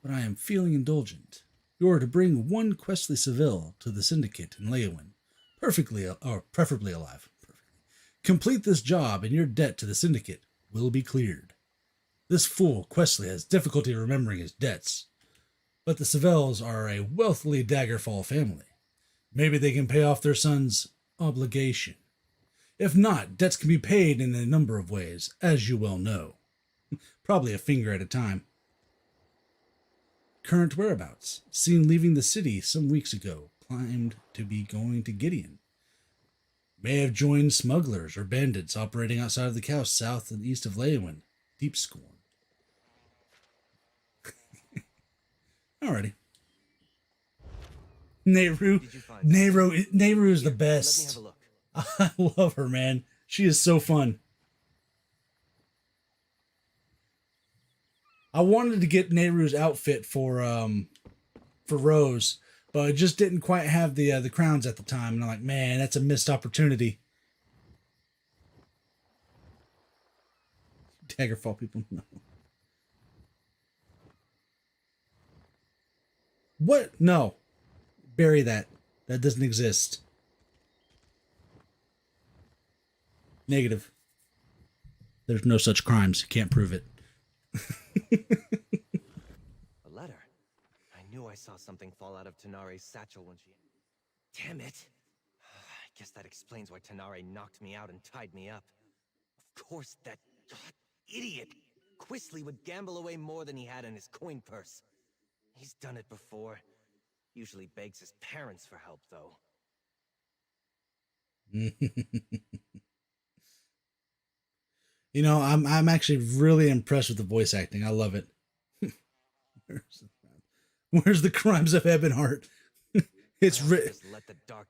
but I am feeling indulgent. You are to bring one Questly Seville to the Syndicate in Leowin, preferably alive. Complete this job and your debt to the Syndicate will be cleared. This fool Questly has difficulty remembering his debts, but the Sevelles are a wealthily Daggerfall family. Maybe they can pay off their son's obligation. If not, debts can be paid in a number of ways, as you well know. Probably a finger at a time. Current whereabouts. Seen leaving the city some weeks ago. Claimed to be going to Gideon. May have joined smugglers or bandits operating outside of the coast south and east of Leowin. Deep Scorn. Alrighty. Nehru is the best. Let me have a look. I love her, man. She is so fun. I wanted to get Nehru's outfit for Rose, but I just didn't quite have the crowns at the time, and I'm like, man, that's a missed opportunity. Daggerfall people, no. What? No. Bury that. That doesn't exist. Negative. There's no such crimes. You can't prove it. A letter. I knew I saw something fall out of Tanare's satchel when she... Damn it. I guess that explains why Tanare knocked me out and tied me up. Of course that idiot Quistley would gamble away more than he had in his coin purse. He's done it before. Usually begs his parents for help, though. You know, I'm actually really impressed with the voice acting. I love it. Where's the crimes of Ebonheart? It's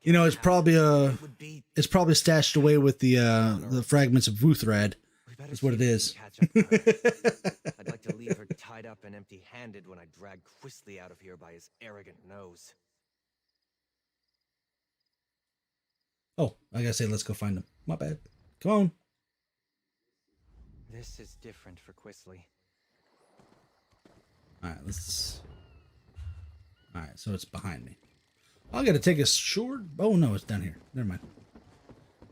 you know, it's probably stashed away with the fragments of Vuthrad. That's what it is. I'd like to leave her tied up and empty-handed when I drag Quisly out of here by his arrogant nose. Oh, I gotta say, let's go find him. My bad. Come on. This is different for Quisly. Alright, let's... Alright, so it's behind me. I gotta take a short... Oh, no, it's down here. Never mind.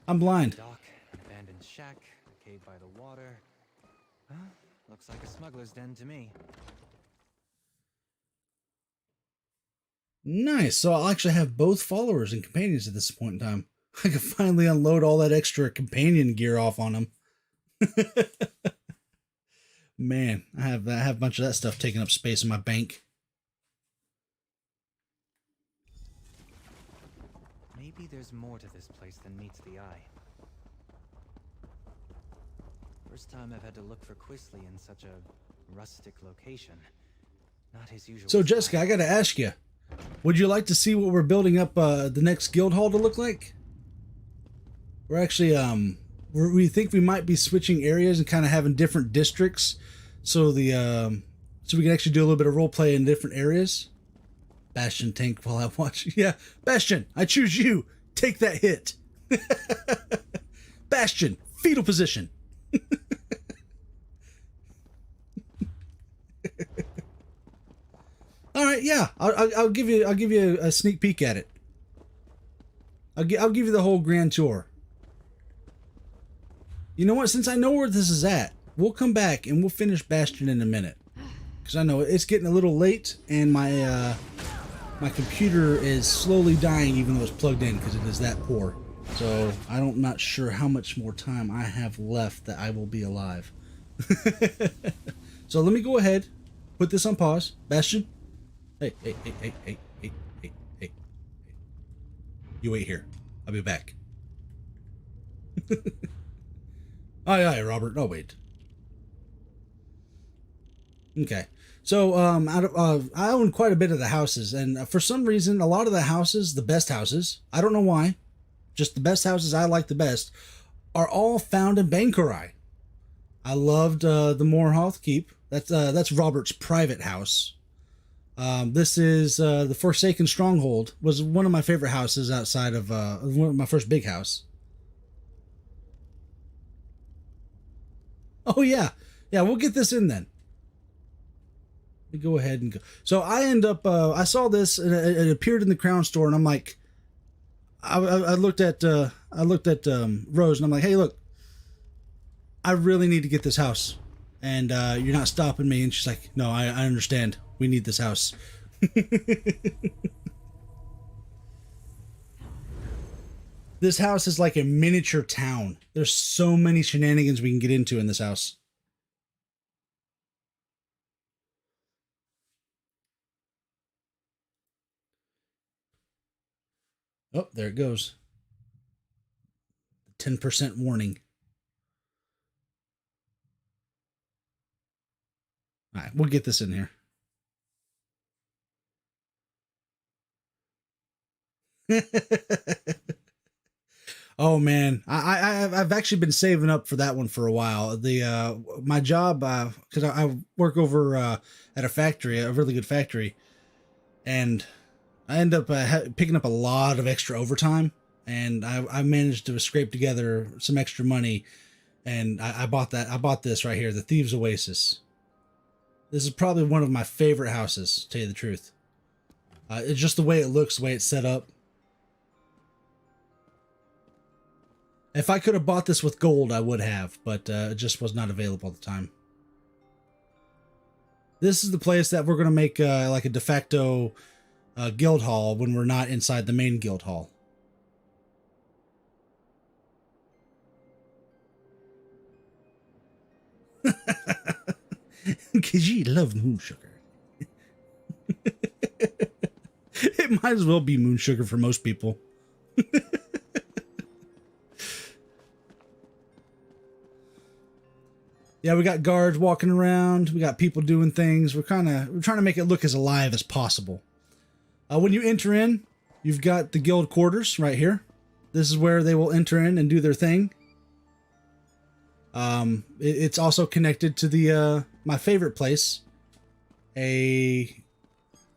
I'm blind. Dock, abandoned shack, cave by the water. Huh? Looks like a smuggler's den to me. Nice. So I'll actually have both followers and companions at this point in time. I can finally unload all that extra companion gear off on them. Man, I have a bunch of that stuff taking up space in my bank. Maybe there's more to this place than meets the eye. First time I've had to look for Quisly in such a rustic location. Not his usual. So Jessica, I gotta ask you, would you like to see what we're building up the next guild hall to look like? We're actually we think we might be switching areas and kind of having different districts, so the so we can actually do a little bit of role play in different areas. Bastion tank while I watch. Yeah, Bastion, I choose you. Take that hit. Bastion, fetal position. All right, yeah, I'll give you a sneak peek at it. I'll give you the whole grand tour. You know what? Since I know where this is at, we'll come back and we'll finish Bastion in a minute. Because I know it's getting a little late, and my my computer is slowly dying, even though it's plugged in, because it is that poor. So I'm not sure how much more time I have left that I will be alive. So let me go ahead, put this on pause. Bastion, hey. You wait here. I'll be back. Aye, Robert. I'll wait. Okay. So, I own quite a bit of the houses, and for some reason, a lot of the houses, the best houses, I don't know why, just the best houses I like the best, are all found in Bankurai. I loved the Morhoth Keep. That's Robert's private house. This is the Forsaken Stronghold. Was one of my favorite houses outside of one of my first big house. Oh yeah, we'll get this in then. Let me go ahead and go. So I end up I saw this and it appeared in the Crown Store, and I'm like, I looked at Rose, and I'm like, hey, look, I really need to get this house, and you're not stopping me. And she's like, no, I understand. We need this house. This house is like a miniature town. There's so many shenanigans we can get into in this house. Oh, there it goes. 10% warning. All right, we'll get this in here. Oh man, I've actually been saving up for that one for a while. The my job, because I work over at a factory, a really good factory, and I end up picking up a lot of extra overtime, and I managed to scrape together some extra money, and I bought that. I bought this right here, the Thieves Oasis. This is probably one of my favorite houses, to tell you the truth. It's just the way it looks, the way it's set up. If I could have bought this with gold, I would have, but it just was not available at the time. This is the place that we're going to make like a de facto guild hall when we're not inside the main guild hall. Because you love moon sugar. It might as well be moon sugar for most people. Yeah, we got guards walking around. We got people doing things. We're trying to make it look as alive as possible. When you enter in, you've got the guild quarters right here. This is where they will enter in and do their thing. It's also connected to the my favorite place, a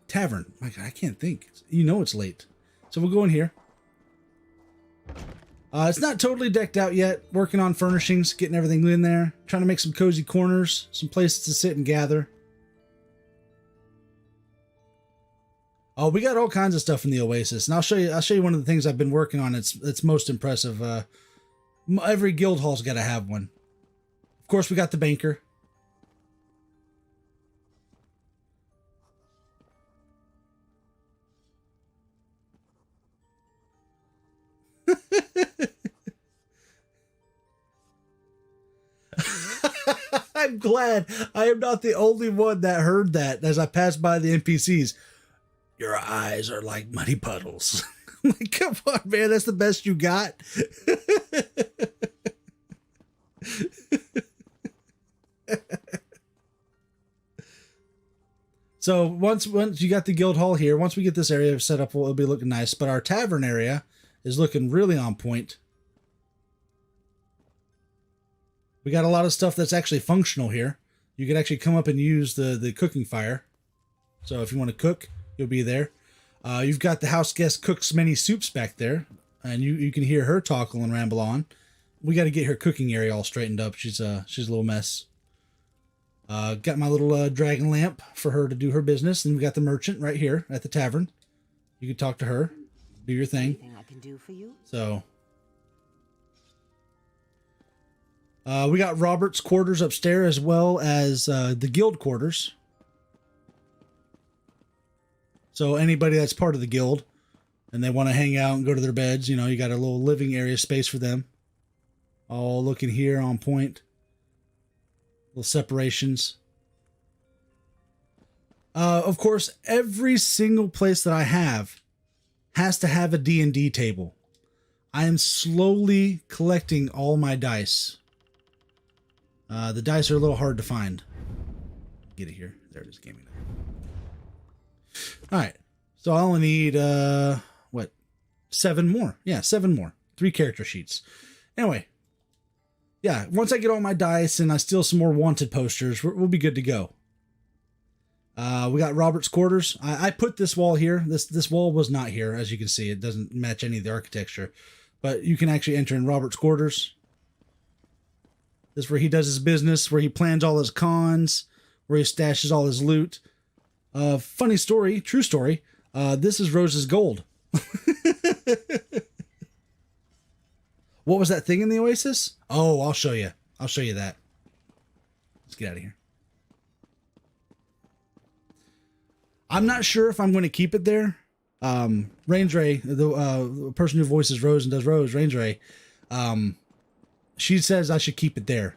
tavern. My God, I can't think. You know it's late, so we'll go in here. It's not totally decked out yet. Working on furnishings, getting everything in there. Trying to make some cozy corners, some places to sit and gather. Oh, we got all kinds of stuff in the Oasis, and I'll show you one of the things I've been working on. It's most impressive. Every guild hall's got to have one. Of course, we got the banker. I'm glad I am not the only one that heard that as I passed by the NPCs. Your eyes are like muddy puddles. I'm like, come on, man, that's the best you got. So once you got the guild hall here, once we get this area set up, it'll be looking nice. But our tavern area is looking really on point. We got a lot of stuff that's actually functional here. You can actually come up and use the cooking fire. So if you want to cook, you'll be there. You've got the house guest cooks many soups back there, and you can hear her talk and ramble on. We got to get her cooking area all straightened up. She's a little mess. Got my little dragon lamp for her to do her business, and we got the merchant right here at the tavern. You can talk to her, do your thing. Anything I can do for you? So we got Robert's quarters upstairs as well as the guild quarters. So anybody that's part of the guild and they want to hang out and go to their beds, you know, you got a little living area space for them. All looking here on point. Little separations. Of course, every single place that I have has to have a D&D table. I am slowly collecting all my dice. The dice are a little hard to find. Get it here. There it is, gaming. All right. So I only need, 7 more. Yeah, 7 more. 3 character sheets. Anyway. Yeah, once I get all my dice and I steal some more wanted posters, we'll be good to go. We got Robert's quarters. I put this wall here. This wall was not here, as you can see. It doesn't match any of the architecture. But you can actually enter in Robert's quarters. This is where he does his business, where he plans all his cons, where he stashes all his loot. Funny story, true story. This is Rose's gold. What was that thing in the Oasis? Oh, I'll show you. I'll show you that. Let's get out of here. I'm not sure if I'm going to keep it there. Range Ray, the person who voices Rose and does Rose, Range Ray, she says I should keep it there.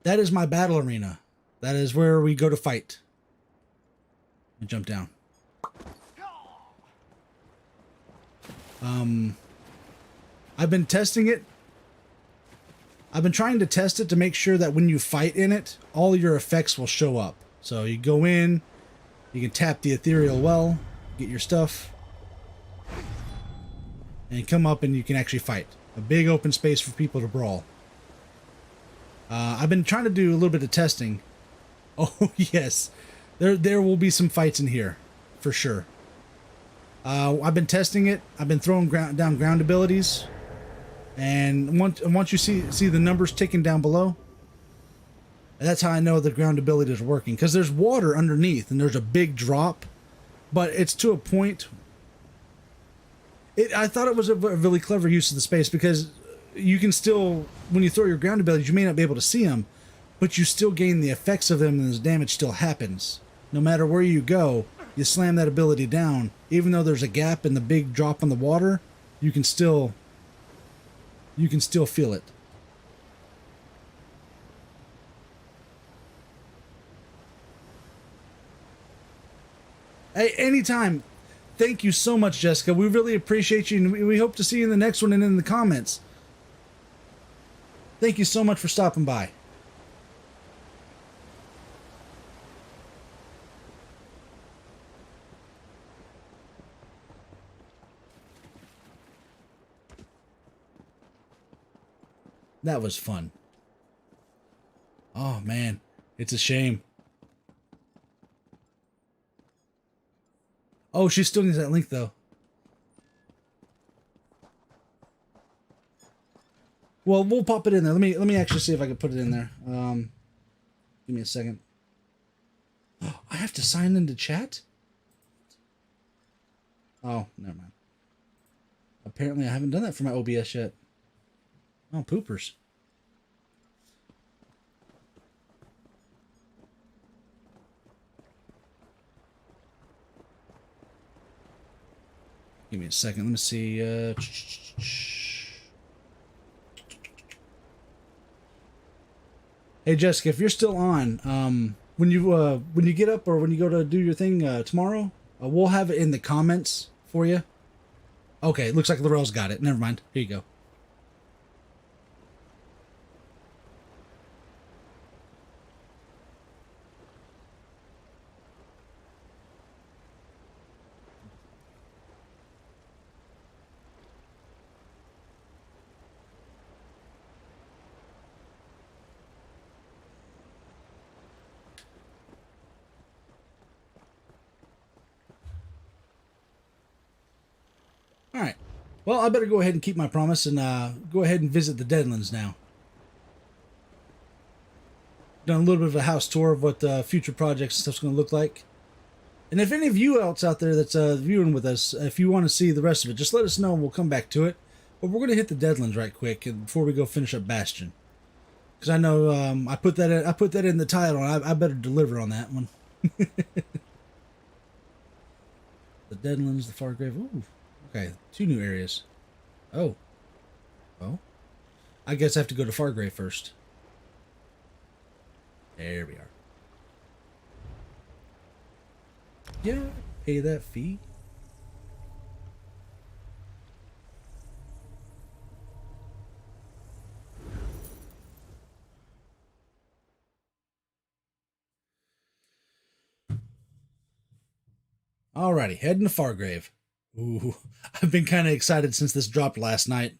That is my battle arena. That is where we go to fight. And jump down. I've been testing it. I've been trying to test it to make sure that when you fight in it, all your effects will show up. So you go in, you can tap the ethereal well, get your stuff, and come up and you can actually fight. A big open space for people to brawl. I've been trying to do a little bit of testing. Oh, yes. There will be some fights in here, for sure. I've been testing it. I've been throwing down ground abilities. And once you see the numbers ticking down below, that's how I know the ground abilities are working. Because there's water underneath, and there's a big drop. But it's to a point... I thought it was a really clever use of the space, because you can still... When you throw your ground abilities, you may not be able to see them, but you still gain the effects of them, and the damage still happens. No matter where you go, you slam that ability down. Even though there's a gap in the big drop on the water, you can still feel it. Hey, anytime. Thank you so much, Jessica. We really appreciate you, and we hope to see you in the next one and in the comments. Thank you so much for stopping by. That was fun. Oh man, it's a shame. Oh, she still needs that link though. Well, we'll pop it in there. Let me actually see if I can put it in there. Give me a second. Oh, I have to sign into chat? Oh, never mind. Apparently I haven't done that for my OBS yet. Oh, poopers. Give me a second. Let me see. Hey, Jessica, if you're still on, when you get up or when you go to do your thing tomorrow, we'll have it in the comments for you. Okay, looks like Laurel's got it. Never mind. Here you go. All right. Well, I better go ahead and keep my promise and go ahead and visit the Deadlands now. Done a little bit of a house tour of what future projects and stuff's going to look like. And if any of you else out there that's viewing with us, if you want to see the rest of it, just let us know and we'll come back to it. But we're going to hit the Deadlands right quick before we go finish up Bastion. Because I know I put that in the title, and I better deliver on that one. The Deadlands, the Fargrave. Ooh. Okay, 2 new areas. Oh. Oh. I guess I have to go to Fargrave first. There we are. Yeah, pay that fee. Alrighty, heading to Fargrave. Ooh, I've been kind of excited since this dropped last night.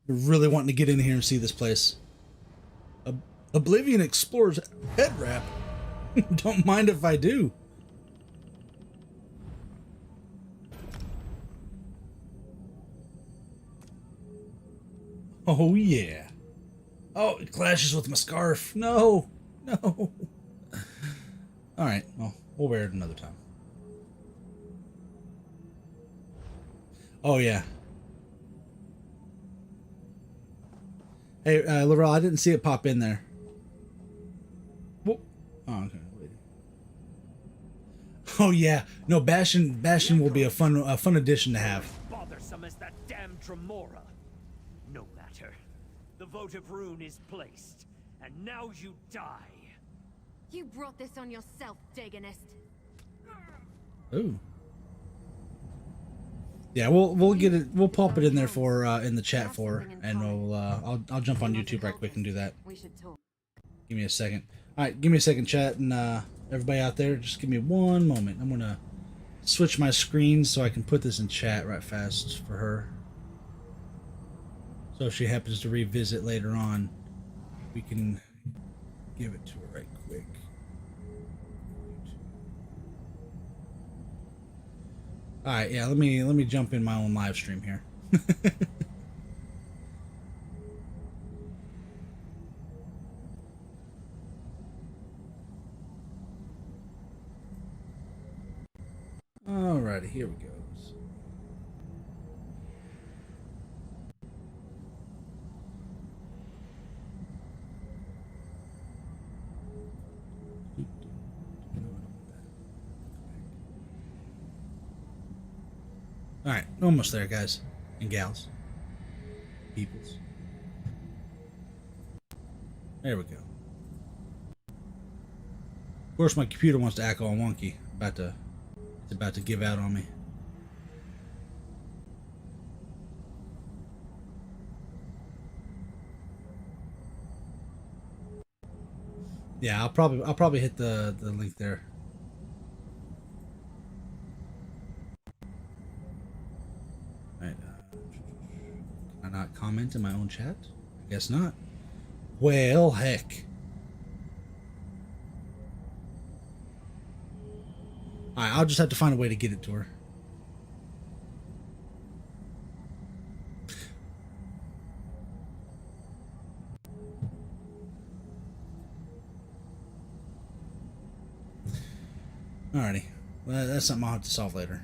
Really wanting to get in here and see this place. Oblivion Explorer's head wrap. Don't mind if I do. Oh yeah. Oh, it clashes with my scarf. No. No. Alright, well, we'll wear it another time. Oh yeah. Hey, Laurel, I didn't see it pop in there. Whoa. Oh, okay. Wait. Oh yeah. No, Bastion will be a fun addition to have. Bothersome as that damn Tremora. No matter. The votive rune is placed, and now you die. You brought this on yourself, Dagonist. Ooh. Yeah, we'll get it. We'll pop it in there for in the chat for, and we'll I'll jump on YouTube right quick and do that. We should talk. Give me a second. All right, give me a second, chat, and everybody out there, just give me one moment. I'm gonna switch my screen so I can put this in chat right fast for her. So if she happens to revisit later on, we can give it to her right quick. All right, yeah. Let me jump in my own live stream here. Alrighty, here we go. Alright, almost there, guys and gals. Peoples. There we go. Of course, my computer wants to act all wonky. It's about to give out on me. Yeah, I'll probably hit the link there. Right. Can I not comment? comment in my own chat? I guess not. Well, heck. Alright, I'll just have to find a way to get it to her. Alrighty. Well, that's something I'll have to solve later.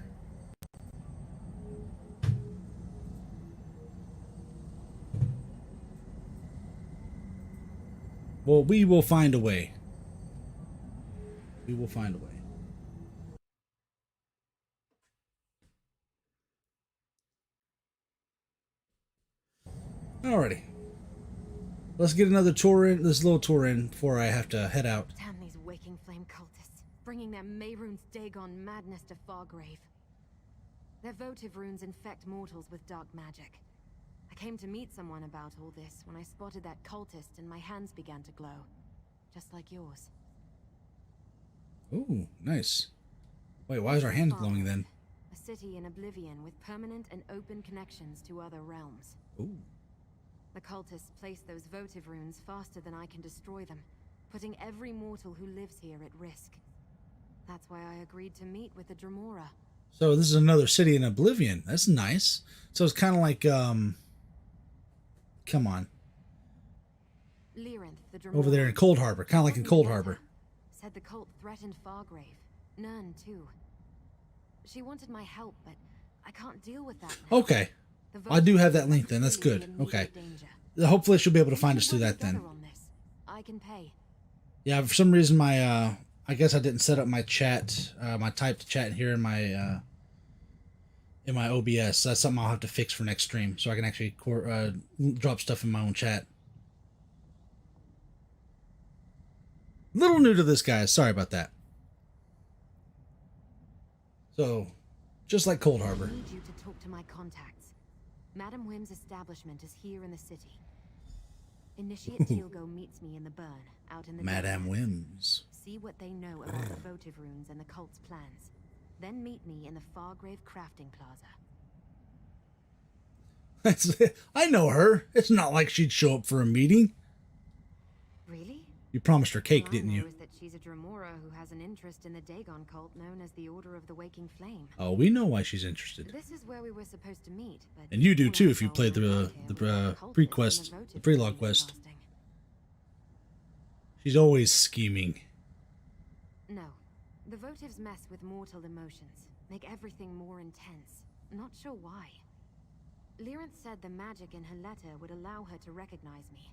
Well, we will find a way. We will find a way. Alrighty. Let's get another tour in, this little tour in before I have to head out. Damn these waking flame cultists, bringing their Mehrunes Dagon madness to Fargrave. Their votive runes infect mortals with dark magic. I came to meet someone about all this when I spotted that cultist and my hands began to glow. Just like yours. Ooh, nice. Wait, why is our hand glowing then? A city in oblivion with permanent and open connections to other realms. Ooh. The cultists place those votive runes faster than I can destroy them, putting every mortal who lives here at risk. That's why I agreed to meet with the Dremora. So this is another city in oblivion. That's nice. So it's kind of like, come on. Lyrinth, the Dremora, Over there in Cold Harbor. Kind of like in Cold Harbor. said the cult threatened Fargrave. Nern, too. She wanted my help, but I can't deal with that now. Okay. I do have that link then. That's good. Okay. Hopefully she'll be able to find us through that then. I can pay. Yeah, for some reason my, I guess I didn't set up my chat, my typed chat here in my OBS. So that's something I'll have to fix for next stream so I can actually drop stuff in my own chat. Little new to this, guys. Sorry about that. So, just like Cold Harbor. I need you to talk to my contacts. Madam Wim's establishment is here in the city. Initiate Teal'go meets me in the burn, out in the Madam Deadlands. Wims. See what they know about the votive runes and the cult's plans. Then meet me in the Fargrave Crafting Plaza. I know her. It's not like she'd show up for a meeting. Really? You promised her cake, All didn't I know you? is that she's a Dremora who has an interest in the Dagon cult known as the Order of the Waking Flame. Oh, we know why she's interested. This is where we were supposed to meet, but And you do when too I if you saw played we were the out here with cultists pre-quest, and the votive pre-log runes quest. casting. She's always scheming. No. The votives mess with mortal emotions, make everything more intense. Not sure why. Lyrinth said the magic in her letter would allow her to recognize me.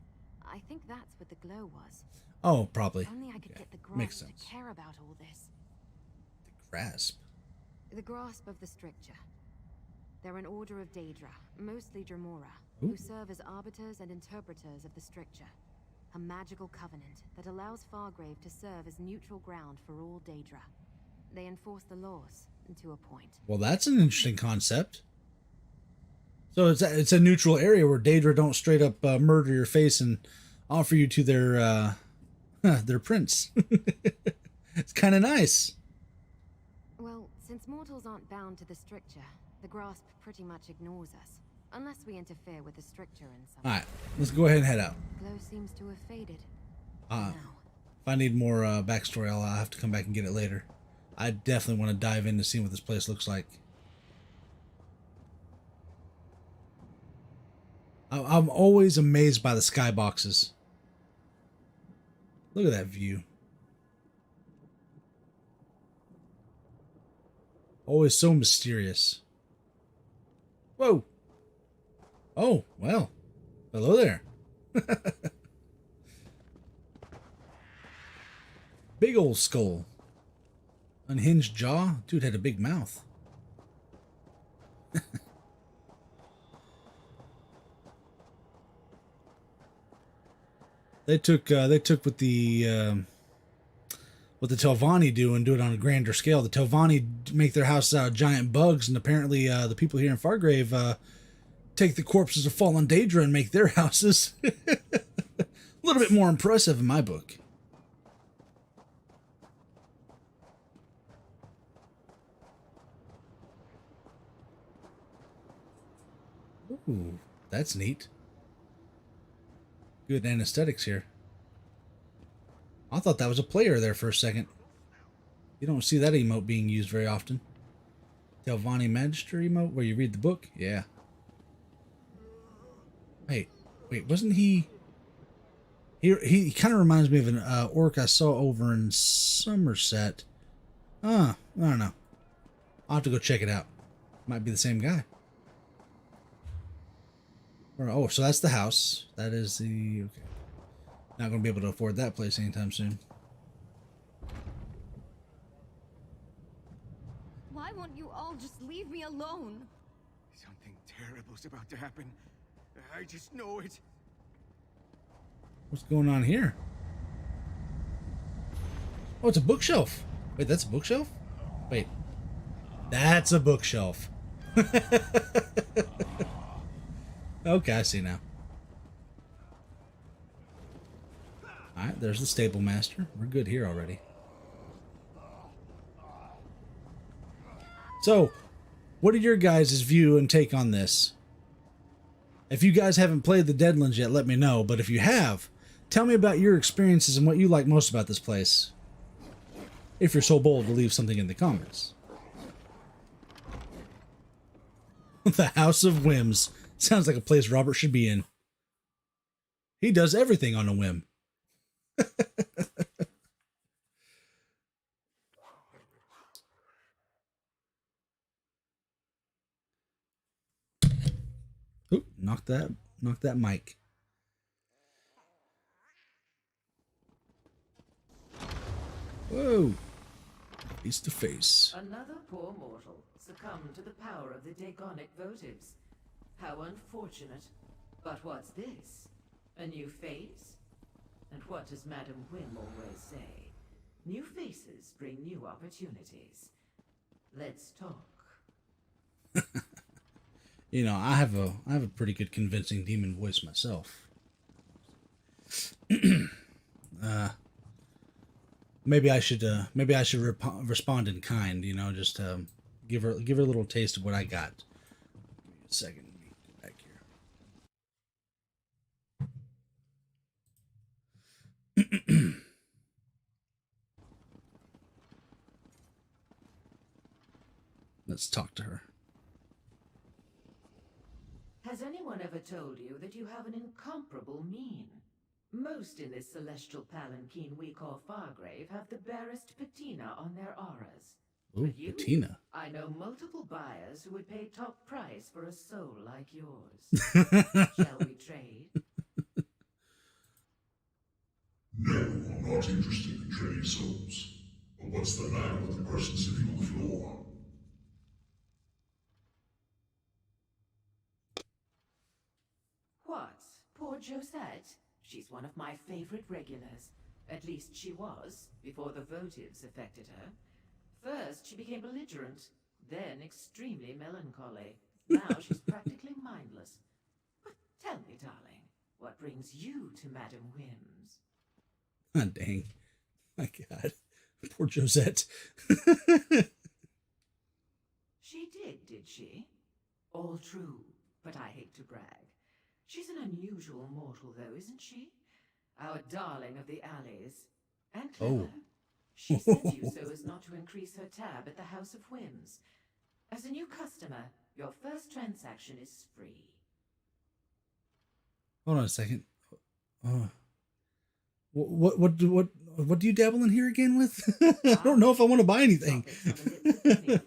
I think that's what the glow was. Oh, probably. If only I could Okay. get the Makes grasp sense. to care about all this. The grasp. The grasp of the Stricture. They're an order of Daedra, mostly Dremora, Ooh. who serve as arbiters and interpreters of the Stricture. A magical covenant that allows Fargrave to serve as neutral ground for all Daedra. They enforce the laws, to a point. Well, that's an interesting concept. So it's a neutral area where Daedra don't straight up murder your face and offer you to their prince. It's kind of nice. Well, since mortals aren't bound to the Stricture, the grasp pretty much ignores us. Unless we interfere with the Stricture in some way. Alright, let's go ahead and head out. Glow seems to have faded. If Now. I need more backstory, I'll have to come back and get it later. I definitely want to dive into seeing what this place looks like. I'm always amazed by the skyboxes. Look at that view. Always so mysterious. Whoa. Oh, well. Hello there. Big old skull. Unhinged jaw. Dude had a big mouth. They took what the Telvanni do and do it on a grander scale. The Telvanni make their houses out of giant bugs, and apparently the people here in Fargrave take the corpses of fallen Daedra and make their houses. A little bit more impressive in my book. Ooh, that's neat. Good anesthetics here. I thought that was a player there for a second. You don't see that emote being used very often. Telvanni Magister emote where you read the book? Yeah. Wait, wasn't he... He kind of reminds me of an orc I saw over in Somerset. I don't know. I'll have to go check it out. Might be the same guy. Oh, so that's the house. That is the... Okay. Not going to be able to afford that place anytime soon. Why won't you all just leave me alone? Something terrible's about to happen. I just know it. What's going on here? Oh, it's a bookshelf. Wait, that's a bookshelf? Wait. That's a bookshelf. Okay, I see now. Alright, there's the stable master. We're good here already. So, what are your guys' view and take on this? If you guys haven't played the Deadlands yet, let me know. But if you have, tell me about your experiences and what you like most about this place. If you're so bold to leave something in the comments. The House of Whims. Sounds like a place Robert should be in. He does everything on a whim. Oop, knock that mic. Whoa. Face to face. Another poor mortal succumbed to the power of the Dagonic votives. How unfortunate. But what's this? A new face? And what does Madam Whim always say? New faces bring new opportunities. Let's talk. You know, I have a pretty good convincing demon voice myself. Maybe I should respond in kind, you know, just give her a little taste of what I got. Give me a second. Let me go back here. Let's talk to her. Has anyone ever told you that you have an incomparable mien? Most in this celestial palanquin we call Fargrave have the barest patina on their auras. Ooh, But you, patina. I know multiple buyers who would pay top price for a soul like yours. Shall we trade? No, I'm not interested in trading souls. But what's the name of the person sitting on the floor? What? Poor Josette? She's one of my favorite regulars. At least she was, before the votives affected her. First, she became belligerent, then extremely melancholy. Now she's practically mindless. But tell me, darling, what brings you to Madam Whim's? Ah, dang. My God. Poor Josette. She did she? All true, but I hate to brag. She's an unusual mortal, though, isn't she? Our darling of the alleys. And clever. Oh. She sent you so as not to increase her tab at the House of Whims. As a new customer, your first transaction is free. Hold on a second. What do you dabble in here again with? I don't know if I want to buy anything. The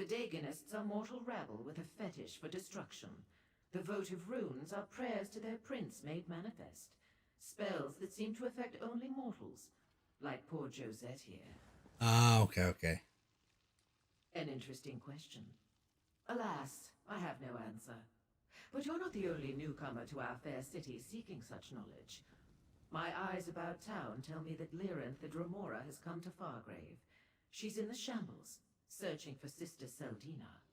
Dagonists are mortal rabble with a fetish for destruction. The votive runes are prayers to their prince made manifest. Spells that seem to affect only mortals, like poor Josette here. Ah, okay. An interesting question. Alas, I have no answer. But you're not the only newcomer to our fair city seeking such knowledge. My eyes about town tell me that Lyranth the Dromora has come to Fargrave. She's in the shambles, searching for Sister Seldina.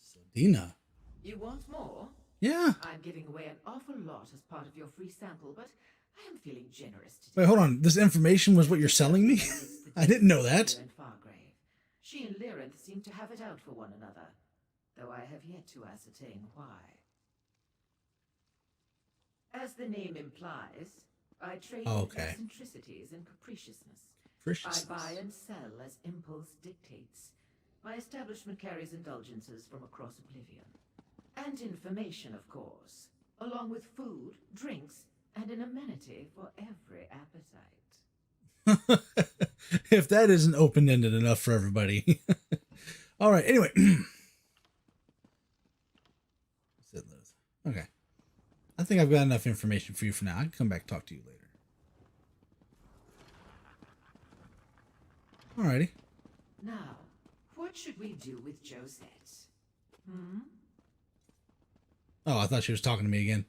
Seldina? You want more? Yeah. I'm giving away an awful lot as part of your free sample, but I am feeling generous today. Wait, hold on. This information was what you're selling me? I didn't know that. She and Lyranth seem to have it out for one another, though I have yet to ascertain why. As the name implies, I trade Okay. in eccentricities and capriciousness. I Preciousness. buy and sell as impulse dictates. My establishment carries indulgences from across Oblivion. And information, of course, along with food, drinks, and an amenity for every appetite. If that isn't open-ended enough for everybody. All right, anyway. Okay. I think I've got enough information for you for now. I can come back and talk to you later. Alrighty. Now, what should we do with Josette? Hmm? Oh, I thought she was talking to me again.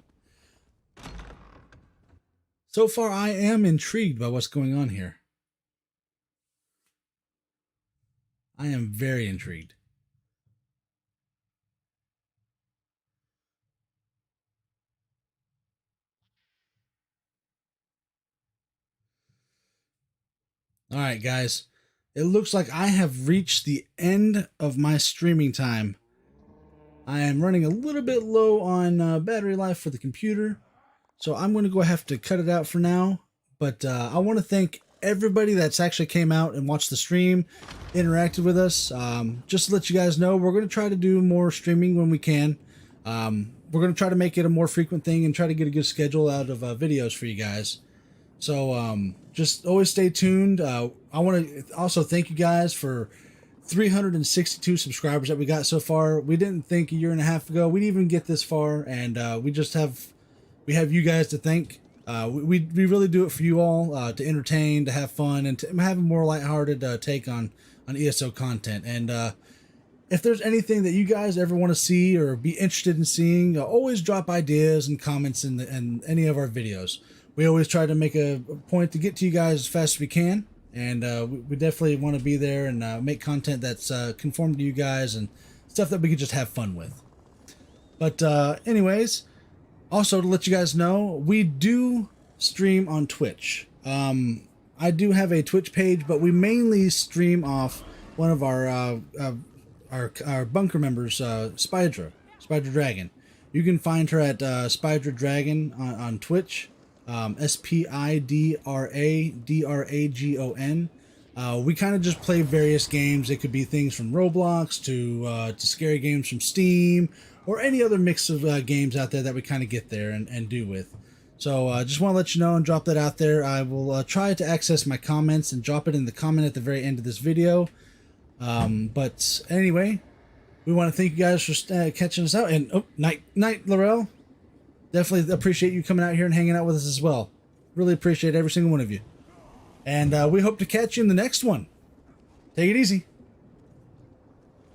So far, I am intrigued by what's going on here. I am very intrigued. All right, guys. It looks like I have reached the end of my streaming time. I am running a little bit low on battery life for the computer, so I'm going to have to cut it out for now. But I want to thank everybody that's actually came out and watched the stream, interacted with us. Just to let you guys know, we're going to try to do more streaming when we can. We're going to try to make it a more frequent thing and try to get a good schedule out of videos for you guys. So just always stay tuned. I want to also thank you guys for 362 subscribers that we got so far. We didn't think a year and a half ago we'd even get this far, and we have you guys to thank. We really do it for you all, to entertain, to have fun, and to have a more lighthearted take on ESO content. And if there's anything that you guys ever want to see or be interested in seeing, always drop ideas and comments in any of our videos. We always try to make a point to get to you guys as fast as we can, and we definitely want to be there and make content that's conformed to you guys and stuff that we can just have fun with. But anyways, also to let you guys know, we do stream on Twitch. I do have a Twitch page, but we mainly stream off one of our bunker members, Spydra Dragon. You can find her at Spydra Dragon on Twitch. SPIDRADRAGON. We kind of just play various games. It could be things from Roblox to scary games from Steam, or any other mix of games out there that we kind of get there and do with. So just want to let you know and drop that out there. I will try to access my comments and drop it in the comment at the very end of this video. But anyway, we want to thank you guys for catching us out. And night, Laurel. Definitely appreciate you coming out here and hanging out with us as well. Really appreciate every single one of you. And we hope to catch you in the next one. Take it easy.